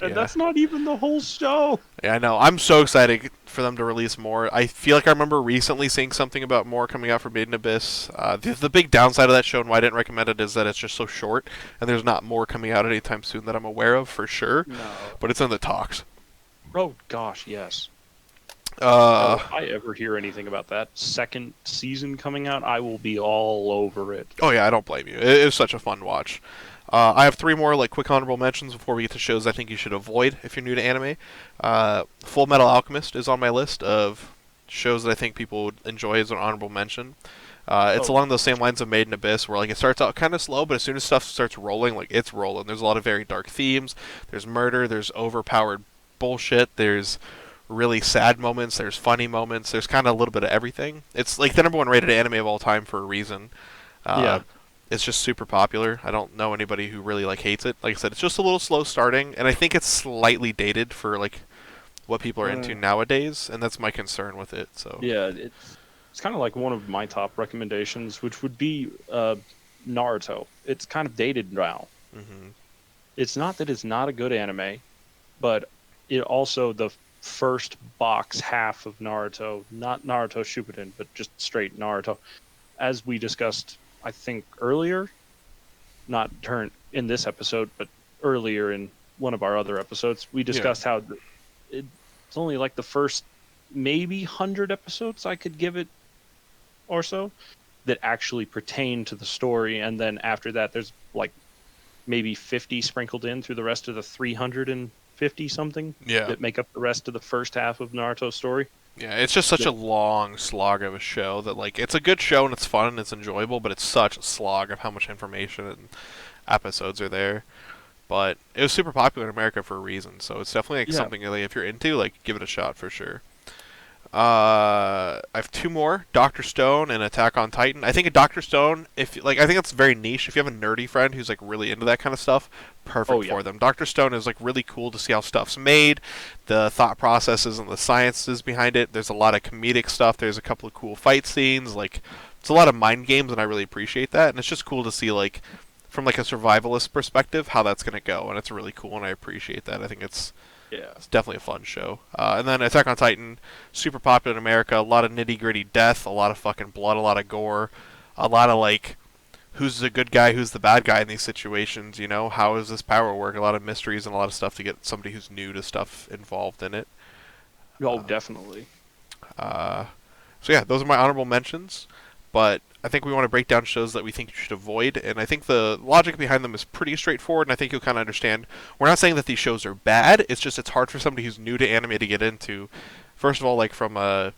And yeah, that's not even the whole show. yeah, I know. I'm so excited for them to release more. I feel like I remember recently seeing something about more coming out for Maiden Abyss. The big downside of that show and why I didn't recommend it is that it's just so short, and there's not more coming out anytime soon that I'm aware of for sure. No. But it's in the talks. Oh gosh, yes. Uh, If I ever hear anything about that second season coming out, I will be all over it. oh yeah, I don't blame you. It was such a fun watch. I have three more like quick honorable mentions before we get to shows I think you should avoid if you're new to anime. Full Metal Alchemist is on my list of shows that I think people would enjoy as an honorable mention. It's Oh, along those same lines of Maiden Abyss, where like it starts out kind of slow, but as soon as stuff starts rolling, like it's rolling. There's a lot of very dark themes. There's murder. There's overpowered bullshit. There's really sad moments. There's funny moments. There's kind of a little bit of everything. It's like the number one rated anime of all time for a reason. Uh, yeah. it's just super popular. I don't know anybody who really like hates it. Like I said, it's just a little slow starting, and I think it's slightly dated for like what people are into Uh, nowadays, and that's my concern with it. So yeah, it's kind of like one of my top recommendations, which would be Naruto. It's kind of dated now. hmm It's not that it's not a good anime, but it also the first box half of Naruto, not Naruto Shippuden, but just straight Naruto, as we discussed, I think earlier, not turn in this episode, but earlier in one of our other episodes, we yeah, discussed how it's only like the first maybe 100 episodes I could give it or so that actually pertain to the story, and then after that, there's like maybe 50 sprinkled in through the rest of the 350 something yeah, that make up the rest of the first half of Naruto's story. yeah. It's just such That- a long slog of a show that like it's a good show and it's fun and it's enjoyable, but it's such a slog of how much information and episodes are there. But it was super popular in America for a reason, so it's definitely like Yeah. something like, if you're into, like give it a shot for sure. I have two more: Doctor Stone and Attack on Titan. I think Doctor Stone, if like, I think it's very niche. If you have a nerdy friend who's like really into that kind of stuff, Oh perfect yeah. for them. Doctor Stone is like really cool to see how stuff's made, the thought processes and the sciences behind it. There's a lot of comedic stuff. There's a couple of cool fight scenes. Like, it's a lot of mind games, and I really appreciate that. And it's just cool to see like from like a survivalist perspective how that's gonna go, and it's really cool, and I appreciate that. I think Yeah. it's definitely a fun show. And then Attack on Titan, super popular in America. A lot of nitty gritty death, a lot of fucking blood, a lot of gore, a lot of like who's the good guy, who's the bad guy in these situations. How does this power work? A lot of mysteries and a lot of stuff to get somebody who's new to stuff involved in it. Oh, definitely. So yeah, those are my honorable mentions. But I think we want to break down shows that we think you should avoid, and I think the logic behind them is pretty straightforward, and I think you'll kind of understand. We're not saying that these shows are bad, it's just it's hard for somebody who's new to anime to get into. First of all, like from a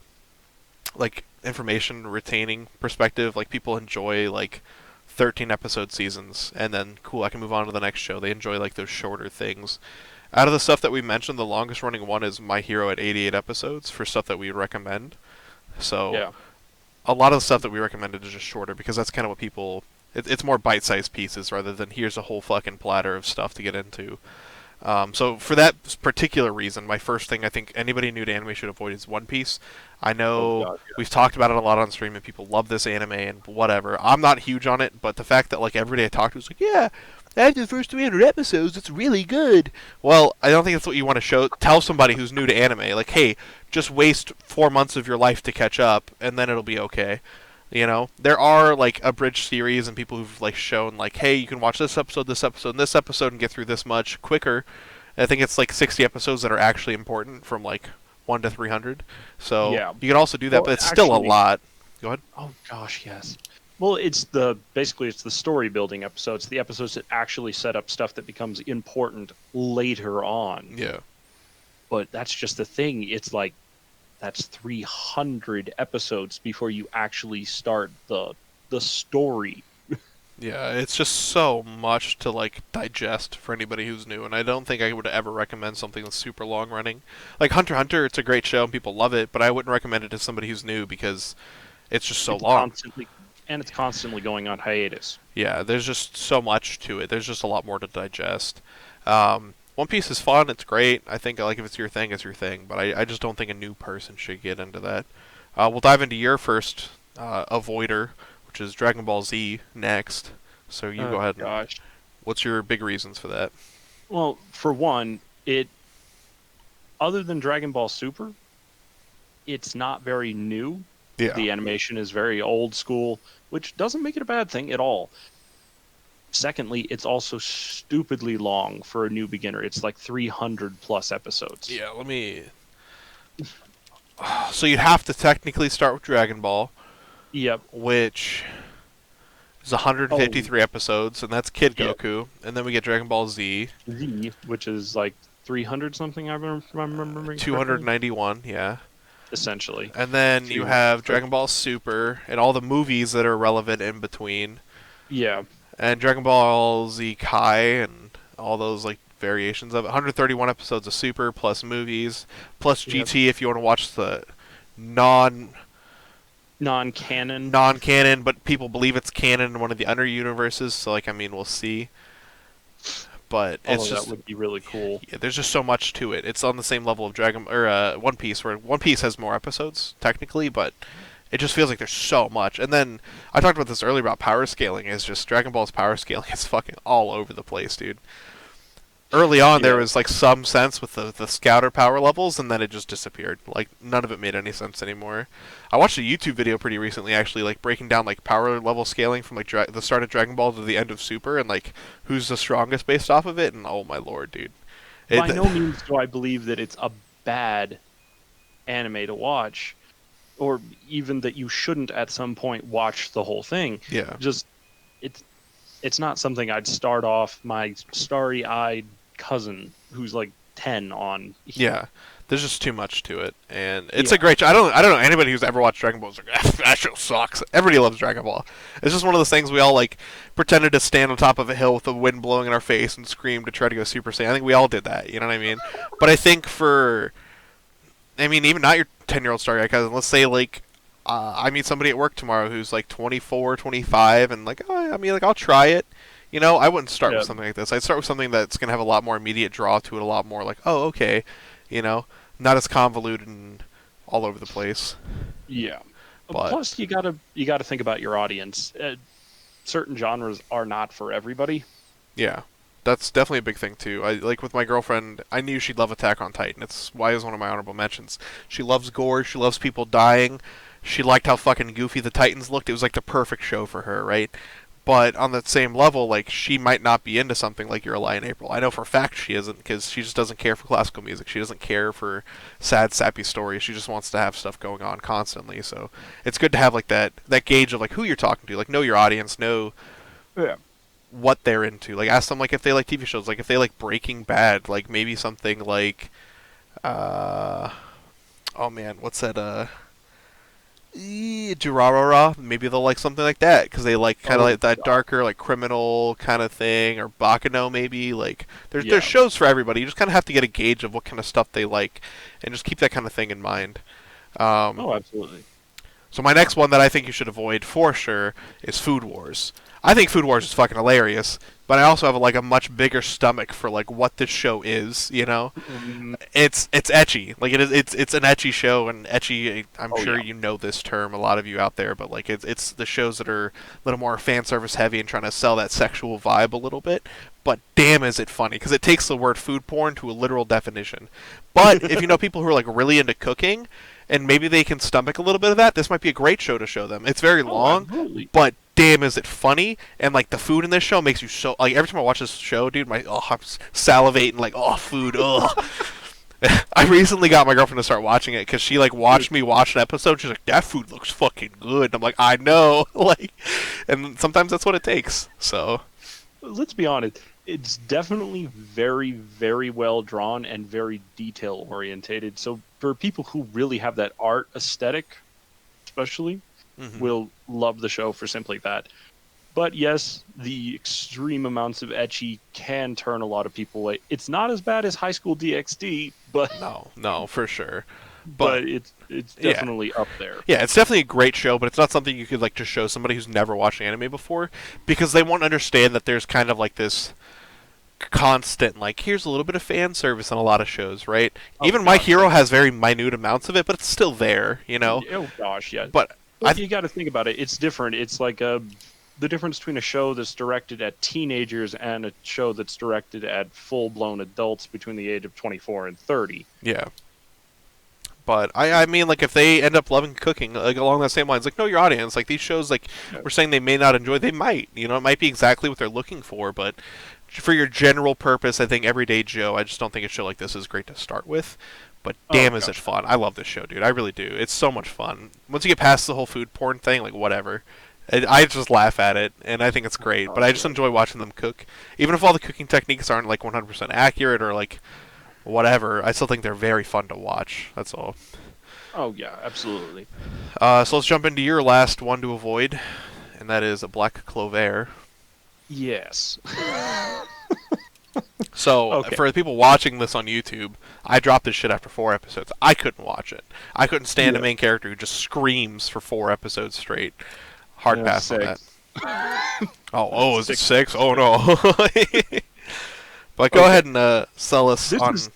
information retaining perspective, like people enjoy like 13 episode seasons, and then cool, I can move on to the next show. They enjoy like those shorter things. Out of the stuff that we mentioned, the longest running one is My Hero at 88 episodes for stuff that we recommend. So Yeah. a lot of the stuff that we recommended is just shorter because that's kind of what people. It's more bite-sized pieces rather than here's a whole fucking platter of stuff to get into. So for that particular reason, my first thing I think anybody new to anime should avoid is One Piece. I know Oh, God, yeah. we've talked about it a lot on stream and people love this anime and whatever. I'm not huge on it, but the fact that like every day I talk to is like, yeah, after the first 300 episodes, it's really good. Well, I don't think that's what you want to tell somebody who's new to anime. Like, hey, just waste 4 months of your life to catch up, and then it'll be okay. There are like abridged series and people who've like shown like, hey, you can watch this episode, and this episode, and get through this much quicker. I think it's like 60 episodes that are actually important from like 1 to 300. So Yeah. you can also do that, Well, but it's still a actually- lot. Go ahead. Oh gosh, yes. Well, basically it's the story building episodes, the episodes that actually set up stuff that becomes important later on. Yeah. But that's just the thing. It's like that's 300 episodes before you actually start the story. Yeah, it's just so much to like digest for anybody who's new, and I don't think I would ever recommend something that's super long running. Like Hunter x Hunter, it's a great show and people love it, but I wouldn't recommend it to somebody who's new because it's just so long. It's constantly going on hiatus. Yeah, there's just so much to it. There's just a lot more to digest. One Piece is fun. It's great. I think like if it's your thing, it's your thing. But I just don't think a new person should get into that. We'll dive into your first avoider, which is Dragon Ball Z next. So you go ahead. Gosh. What's your big reasons for that? Well, for one, other than Dragon Ball Super, it's not very new. Yeah. The animation is very old school, which doesn't make it a bad thing at all. Secondly, it's also stupidly long for a new beginner. It's like 300 plus episodes. Yeah, let me. So you'd have to technically start with Dragon Ball, Yep. which is 153 episodes, and that's Kid Yeah. Goku. And then we get Dragon Ball Z, Z, which is like 300 something, I remember. 291, yeah. Essentially. And then you have Dragon Ball Super and all the movies that are relevant in between, Yeah. and Dragon Ball Z Kai and all those like variations of it. 131 episodes of Super plus movies plus Yep. GT if you want to watch the non-canon, but people believe it's canon in one of the under universes. So like, I mean, we'll see. But it's Although just that would be really cool. yeah, there's just so much to it. It's on the same level of One Piece, where One Piece has more episodes technically, but it just feels like there's so much. And then I talked about this earlier about power scaling. Is just Dragon Ball's power scaling is fucking all over the place, dude. Early on, there Yeah. was like some sense with the scouter power levels, and then it just disappeared. Like none of it made any sense anymore. I watched a YouTube video pretty recently, actually, like breaking down like power level scaling from like the start of Dragon Ball to the end of Super, and like who's the strongest based off of it. And oh my lord, dude! By no means do I believe that it's a bad anime to watch, or even that you shouldn't at some point watch the whole thing. Yeah. Just it's not something I'd start off my starry-eyed cousin who's like 10 on. Yeah, there's just too much to it, and it's Yeah. a great show. I don't know anybody who's ever watched Dragon Ball is like, that show sucks. Everybody loves Dragon Ball. It's just one of those things we all like pretended to stand on top of a hill with the wind blowing in our face and scream to try to go Super Saiyan. I think we all did that. You know what I mean? But I think even not your 10-year-old starry cousin. Let's say like I meet somebody at work tomorrow who's like 24, 25, and like I'll try it. I wouldn't start with something like this. I'd start with something that's going to have a lot more immediate draw to it, a lot more like, oh, okay, not as convoluted and all over the place. Yeah. But Plus, you gotta think about your audience. Certain genres are not for everybody. yeah, that's definitely a big thing too. I like with my girlfriend. I knew she'd love Attack on Titan. It's why is one of my honorable mentions. She loves gore. She loves people dying. She liked how fucking goofy the Titans looked. It was like the perfect show for her, right? But on that same level, like, she might not be into something like Your Lie in April. I know for a fact she isn't, because she just doesn't care for classical music. She doesn't care for sad, sappy stories. She just wants to have stuff going on constantly. So it's good to have like that gauge of like who you're talking to, like know your audience, know Yeah. what they're into. Like ask them like if they like TV shows, like if they like Breaking Bad, like maybe something like uh oh man, what's that Durarara, maybe they'll like something like that because they like kind of Oh, like that God. darker like criminal kind of thing, or Bakano maybe. Like there's Yeah. shows for everybody. You just kind of have to get a gauge of what kind of stuff they like, and just keep that kind of thing in mind. Um, Oh, absolutely. so my next one that I think you should avoid for sure is Food Wars. I think Food Wars is fucking hilarious, but I also have like a much bigger stomach for like what this show is. You know, Mm, it's ecchi. Like it is. It's an ecchi show, and ecchi. I'm oh sure yeah. you know this term. A lot of you out there, but like it's the shows that are a little more fan service heavy and trying to sell that sexual vibe a little bit. But damn, is it funny because it takes the word food porn to a literal definition. But if you know people who are like really into cooking, and maybe they can stomach a little bit of that, this might be a great show to show them. It's very Oh, long, absolutely. but damn, is it funny? And like the food in this show makes you so like every time I watch this show, dude, I'm salivating like food. I recently got my girlfriend to start watching it because she like watched me watch an episode. She's like, "That food looks fucking good." And I'm like, "I know," like, and sometimes that's what it takes. So Let's be honest. It's definitely very, very well drawn and very detail orientated. So for people who really have that art aesthetic, especially, mhm. will love the show for simply that. But yes, the extreme amounts of ecchi can turn a lot of people away. It's not as bad as High School DxD, but No, for sure. But but it's yeah, definitely up there. yeah, it's definitely a great show, but it's not something you could like just show somebody who's never watched anime before because they won't understand that there's kind of like this constant like here's a little bit of fan service on a lot of shows, right? Oh Even My gosh, Hero yeah. has very minute amounts of it, but it's still there, you know. Oh gosh, yeah. But I But you got to think about it. It's different. It's like the difference between a show that's directed at teenagers and a show that's directed at full-blown adults between the age of 24 and 30. yeah, but I mean like if they end up loving cooking like along that same lines, like know your audience. Like these shows, like Yeah. we're saying they may not enjoy, they might, you know, it might be exactly what they're looking for, but for your general purpose, I think Everyday Joe, I just don't think a show like this is great to start with. But Oh damn, is it gosh. fun! I love this show, dude. I really do. It's so much fun. Once you get past the whole food porn thing, like whatever, I just laugh at it, and I think it's great. But Gosh, I just yeah. enjoy watching them cook, even if all the cooking techniques aren't like 100% accurate or like whatever. I still think they're very fun to watch. That's all. Oh yeah, absolutely. So let's jump into your last one to avoid, and that is a Black Clover. Yes. So Okay. for the people watching this on YouTube, I dropped this shit after 4 episodes. I couldn't watch it. I couldn't stand a Yeah. main character who just screams for 4 episodes straight. Hard Yeah, pass on that. six. Is it Six. 6? Oh no. But go Okay. ahead and sell us This on. is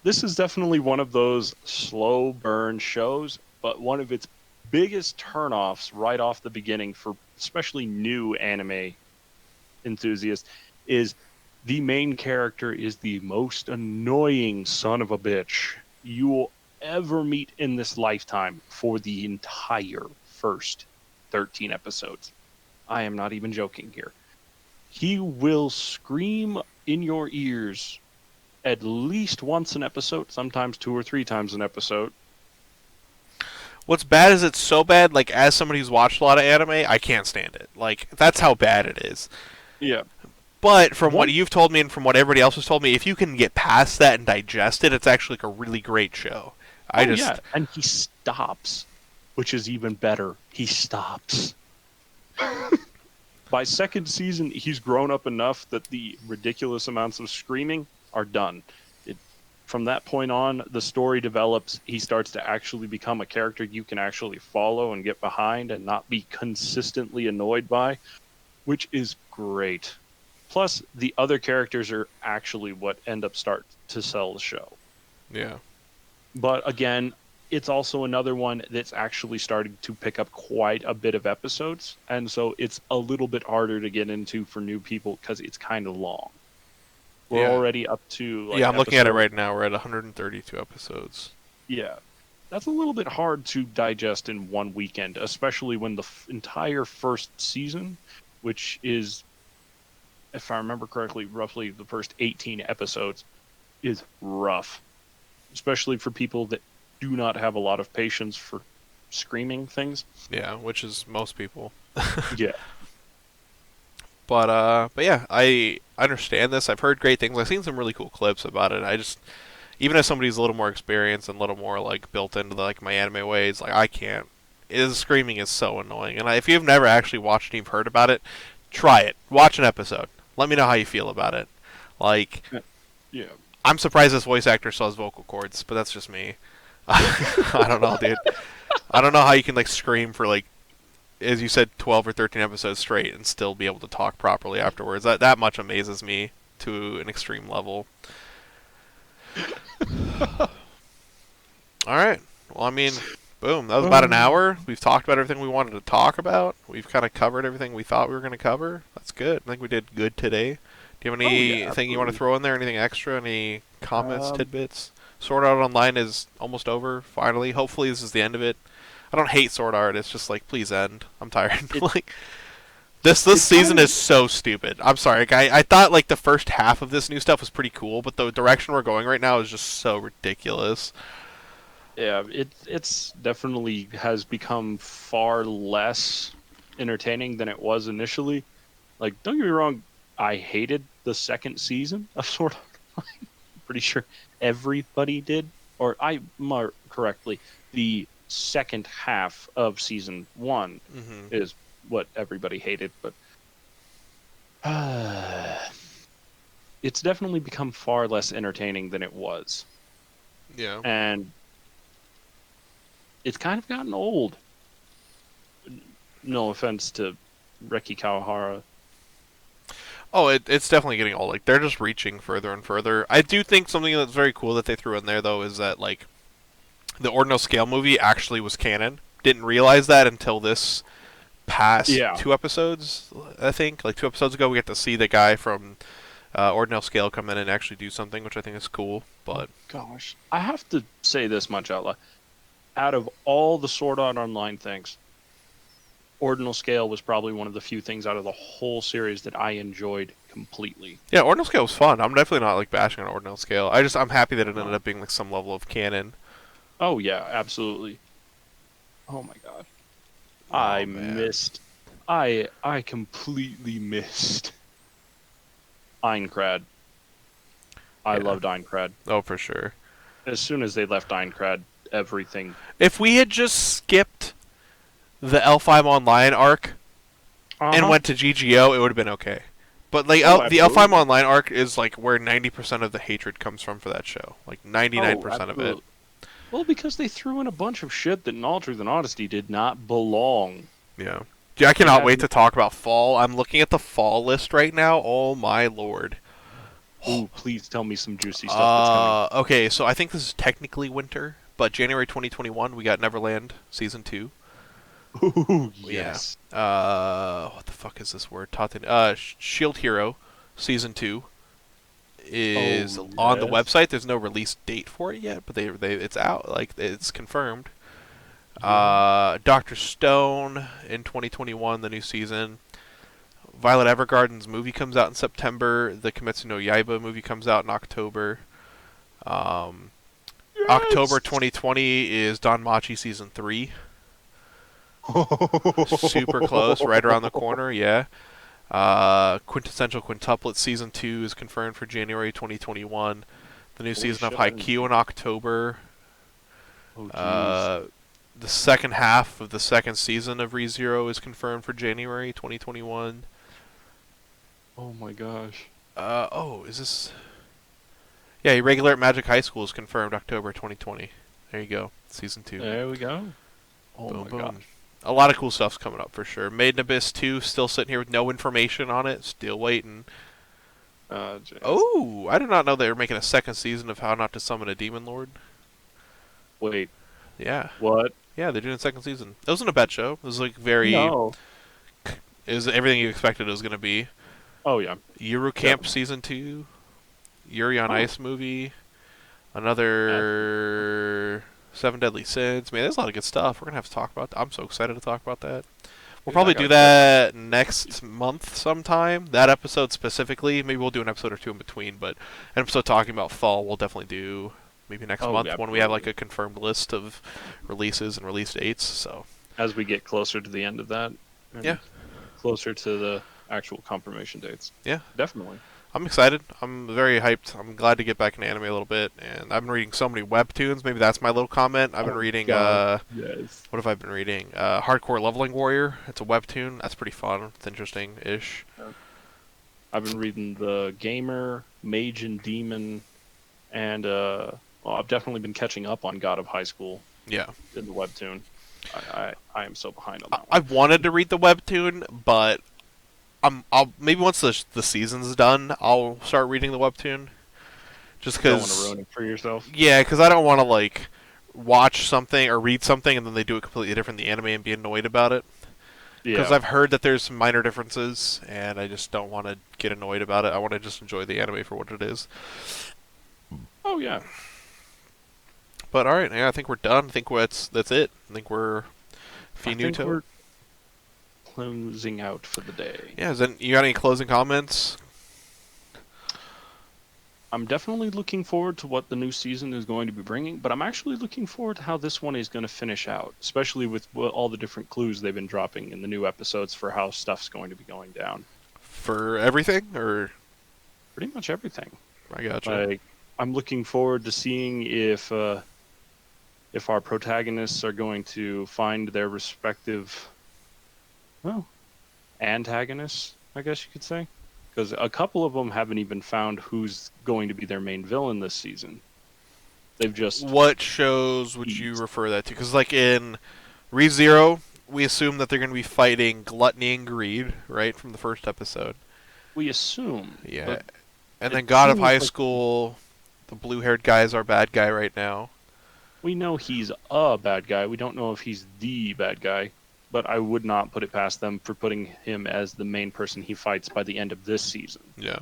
this is definitely one of those slow burn shows, but one of its biggest turnoffs right off the beginning for especially new anime enthusiasts is the main character is the most annoying son of a bitch you will ever meet in this lifetime for the entire first 13 episodes. I am not even joking here. He will scream in your ears at least once an episode, sometimes 2 or 3 times an episode. What's bad is it's so bad. Like as somebody who's watched a lot of anime, I can't stand it. Like that's how bad it is. Yeah. But from what One you've told me and from what everybody else has told me, if you can get past that and digest it, it's actually like a really great show. I Oh just yeah, and he stops, which is even better. He stops. By second season, he's grown up enough that the ridiculous amounts of screaming are done. It, from that point on, the story develops. He starts to actually become a character you can actually follow and get behind and not be consistently annoyed by, which is great. Plus, the other characters are actually what end up start to sell the show. yeah. But again, it's also another one that's actually starting to pick up quite a bit of episodes, and so it's a little bit harder to get into for new people because it's kind of long. We're Yeah. already up to like Yeah, I'm looking at it episode- right now. We're at 132 episodes. Yeah, that's a little bit hard to digest in one weekend, especially when the entire first season which is, if I remember correctly, roughly the first 18 episodes, is rough, especially for people that do not have a lot of patience for screaming things. Yeah, which is most people. Yeah. But yeah, I understand this. I've heard great things. I've seen some really cool clips about it. I just, even as somebody who's a little more experienced and a little more like built into like my anime ways, like I can't. The screaming is so annoying. And if you've never actually watched and you've heard about it, try it. Watch an episode. Let me know how you feel about it. Like, Yeah. I'm surprised this voice actor still has vocal cords, but that's just me. I don't know, dude. I don't know how you can like scream for like, as you said, 12 or 13 episodes straight and still be able to talk properly afterwards. That much amazes me to an extreme level. All right. Well, I mean, boom. That was about an hour. We've talked about everything we wanted to talk about. We've kind of covered everything we thought we were going to cover. That's good. I think we did good today. Do you have anything you want to throw in there? Anything extra? Any comments, tidbits? Sword Art Online is almost over, finally. Hopefully this is the end of it. I don't hate Sword Art. It's just like, please end. I'm tired. Like, this season is so stupid. I'm sorry. I thought like the first half of this new stuff was pretty cool, but the direction we're going right now is just so ridiculous. Yeah, it's definitely has become far less entertaining than it was initially. Like, don't get me wrong, I hated the second season of Sword Art Online. Pretty sure everybody did, or more correctly, the second half of season 1 is what everybody hated, but it's definitely become far less entertaining than it was. Yeah. And it's kind of gotten old. No offense to Reki Kawahara. Oh, it's definitely getting old. Like, they're just reaching further and further. I do think something that's very cool that they threw in there, though, is that, like, the Ordinal Scale movie actually was canon. Didn't realize that until this past 2 episodes, I think. Like, 2 episodes ago, we got to see the guy from Ordinal Scale come in and actually do something, which I think is cool. But gosh, I have to say this much out loud. Out of all the Sword Art Online things, Ordinal Scale was probably one of the few things out of the whole series that I enjoyed completely. Yeah, Ordinal Scale was fun. I'm definitely not like bashing on Ordinal Scale. I'm happy that it ended up being like some level of canon. Oh yeah, absolutely. Oh my god. I missed. I completely missed Aincrad. I loved Aincrad. Oh, for sure. As soon as they left Aincrad, everything. If we had just skipped the L5 Online arc and went to GGO, it would have been okay. But like the L5 Online arc is like where 90% of the hatred comes from for that show. Like 99% of it. Well, because they threw in a bunch of shit that in All Truth and Honesty did not belong. Yeah. Dude, I cannot wait to talk about fall. I'm looking at the fall list right now. Oh my lord. Ooh, please tell me some juicy stuff that's coming. Okay, so I think this is technically winter, but January 2021 we got Neverland Season 2. Ooh, yes. Yeah. What the fuck is this word? Shield Hero Season 2 is on the website. There's no release date for it yet, but it's out. Like, it's confirmed. Dr. Stone in 2021, the new season. Violet Evergarden's movie comes out in September. The Kimetsu no Yaiba movie comes out in October. October 2020 is Danmachi Season 3. Super close, right around the corner, yeah. Quintessential Quintuplets Season 2 is confirmed for January 2021. The new season of Haikyuu in October. The second half of the second season of ReZero is confirmed for January 2021. Oh my gosh. Is this... Yeah, Irregular at Magic High School is confirmed October 2020. There you go. Season 2. There we go. Oh boom, my boom. gosh. A lot of cool stuff's coming up for sure. Maiden Abyss 2, still sitting here with no information on it. Still waiting. Oh, I did not know they were making a second season of How Not to Summon a Demon Lord. Wait. Yeah. What? Yeah, they're doing a second season. It wasn't a bad show. It was like very... No. It was everything you expected it was going to be. Oh, yeah. Yuru Camp Season 2. Yuri on Ice movie. Another... 7 Deadly Sins. Man, there's a lot of good stuff. We're going to have to talk about that. I'm so excited to talk about that. We'll Dude, I probably gotta do catch up. that next month sometime. That episode specifically. Maybe we'll do an episode or two in between, but an episode talking about fall we'll definitely do maybe next Oh, month when we have like absolutely. a confirmed list of releases and release dates. So As we get closer to the end of that, yeah, and closer to the actual confirmation dates. yeah. Definitely. I'm excited. I'm very hyped. I'm glad to get back into anime a little bit, and I've been reading so many webtoons. Maybe that's my little comment. I've been Oh reading. God, yes. What have I been reading? Hardcore Leveling Warrior. It's a webtoon. That's pretty fun. It's interesting-ish. I've been reading the Gamer, Mage and Demon, and well, I've definitely been catching up on God of High School Yeah. in the webtoon. I am so behind on that I one. wanted to read the webtoon, but I'll maybe once the season's done, I'll start reading the webtoon. Just Don't want to because, ruin it for yourself. yeah, because I don't want to like watch something or read something and then they do it completely different in the anime and be annoyed about it. Because Yeah. I've heard that there's some minor differences, and I just don't want to get annoyed about it. I want to just enjoy the anime for what it is. Oh yeah. But all right, yeah, I think we're done. I think that's it. I think we're I think finito. we're closing out for the day. Yeah, then you got any closing comments? I'm definitely looking forward to what the new season is going to be bringing, but I'm actually looking forward to how this one is going to finish out, especially with all the different clues they've been dropping in the new episodes for how stuff's going to be going down. For everything, or Pretty much everything. I gotcha. Like, I'm looking forward to seeing if our protagonists are going to find their respective, well, antagonists, I guess you could say. Because a couple of them haven't even found who's going to be their main villain this season. They've just What shows would you teased. refer that to? Because like in ReZero, we assume that they're going to be fighting gluttony and greed, right, from the first episode. We assume, Yeah, but and it then God of seems High like School, the blue-haired guy is our bad guy right now. we know he's a bad guy. We don't know if he's the bad guy, but I would not put it past them for putting him as the main person he fights by the end of this season. Yeah,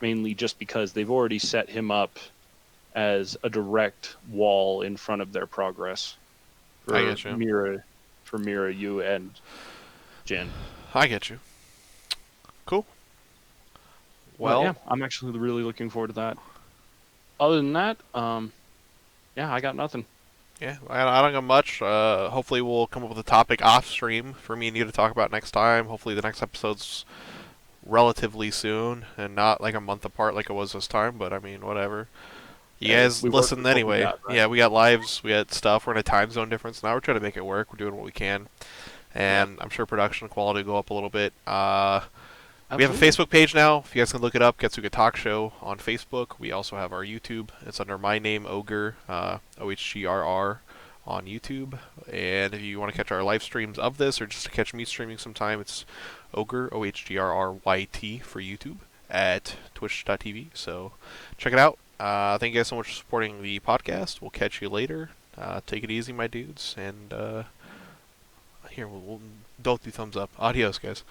Mainly just because they've already set him up as a direct wall in front of their progress for I get you. Mira, you, and Jin. I get you. Cool. Well, Well, yeah, I'm actually really looking forward to that. Other than that, yeah, I got nothing. yeah, I don't got much. Hopefully, we'll come up with a topic off stream for me and you to talk about next time. Hopefully, the next episode's relatively soon and not like a month apart like it was this time. But I mean, whatever. You Hey, guys we work listen with what we anyway. got, right? Yeah, we got lives, we got stuff. We're in a time zone difference now. We're trying to make it work. We're doing what we can, Yeah, and I'm sure production quality will go up a little bit. We have a absolutely. Facebook page now. If you guys can look it up, Getsuga Talk Show on Facebook. We also have our YouTube. It's under my name, Ohgrr, Ohgrr, on YouTube. And if you want to catch our live streams of this, or just to catch me streaming sometime, it's Ohgrr, Ohgrryt for YouTube at twitch.tv. So check it out. Thank you guys so much for supporting the podcast. We'll catch you later. Take it easy, my dudes. And here, we'll both do thumbs up. Adios, guys.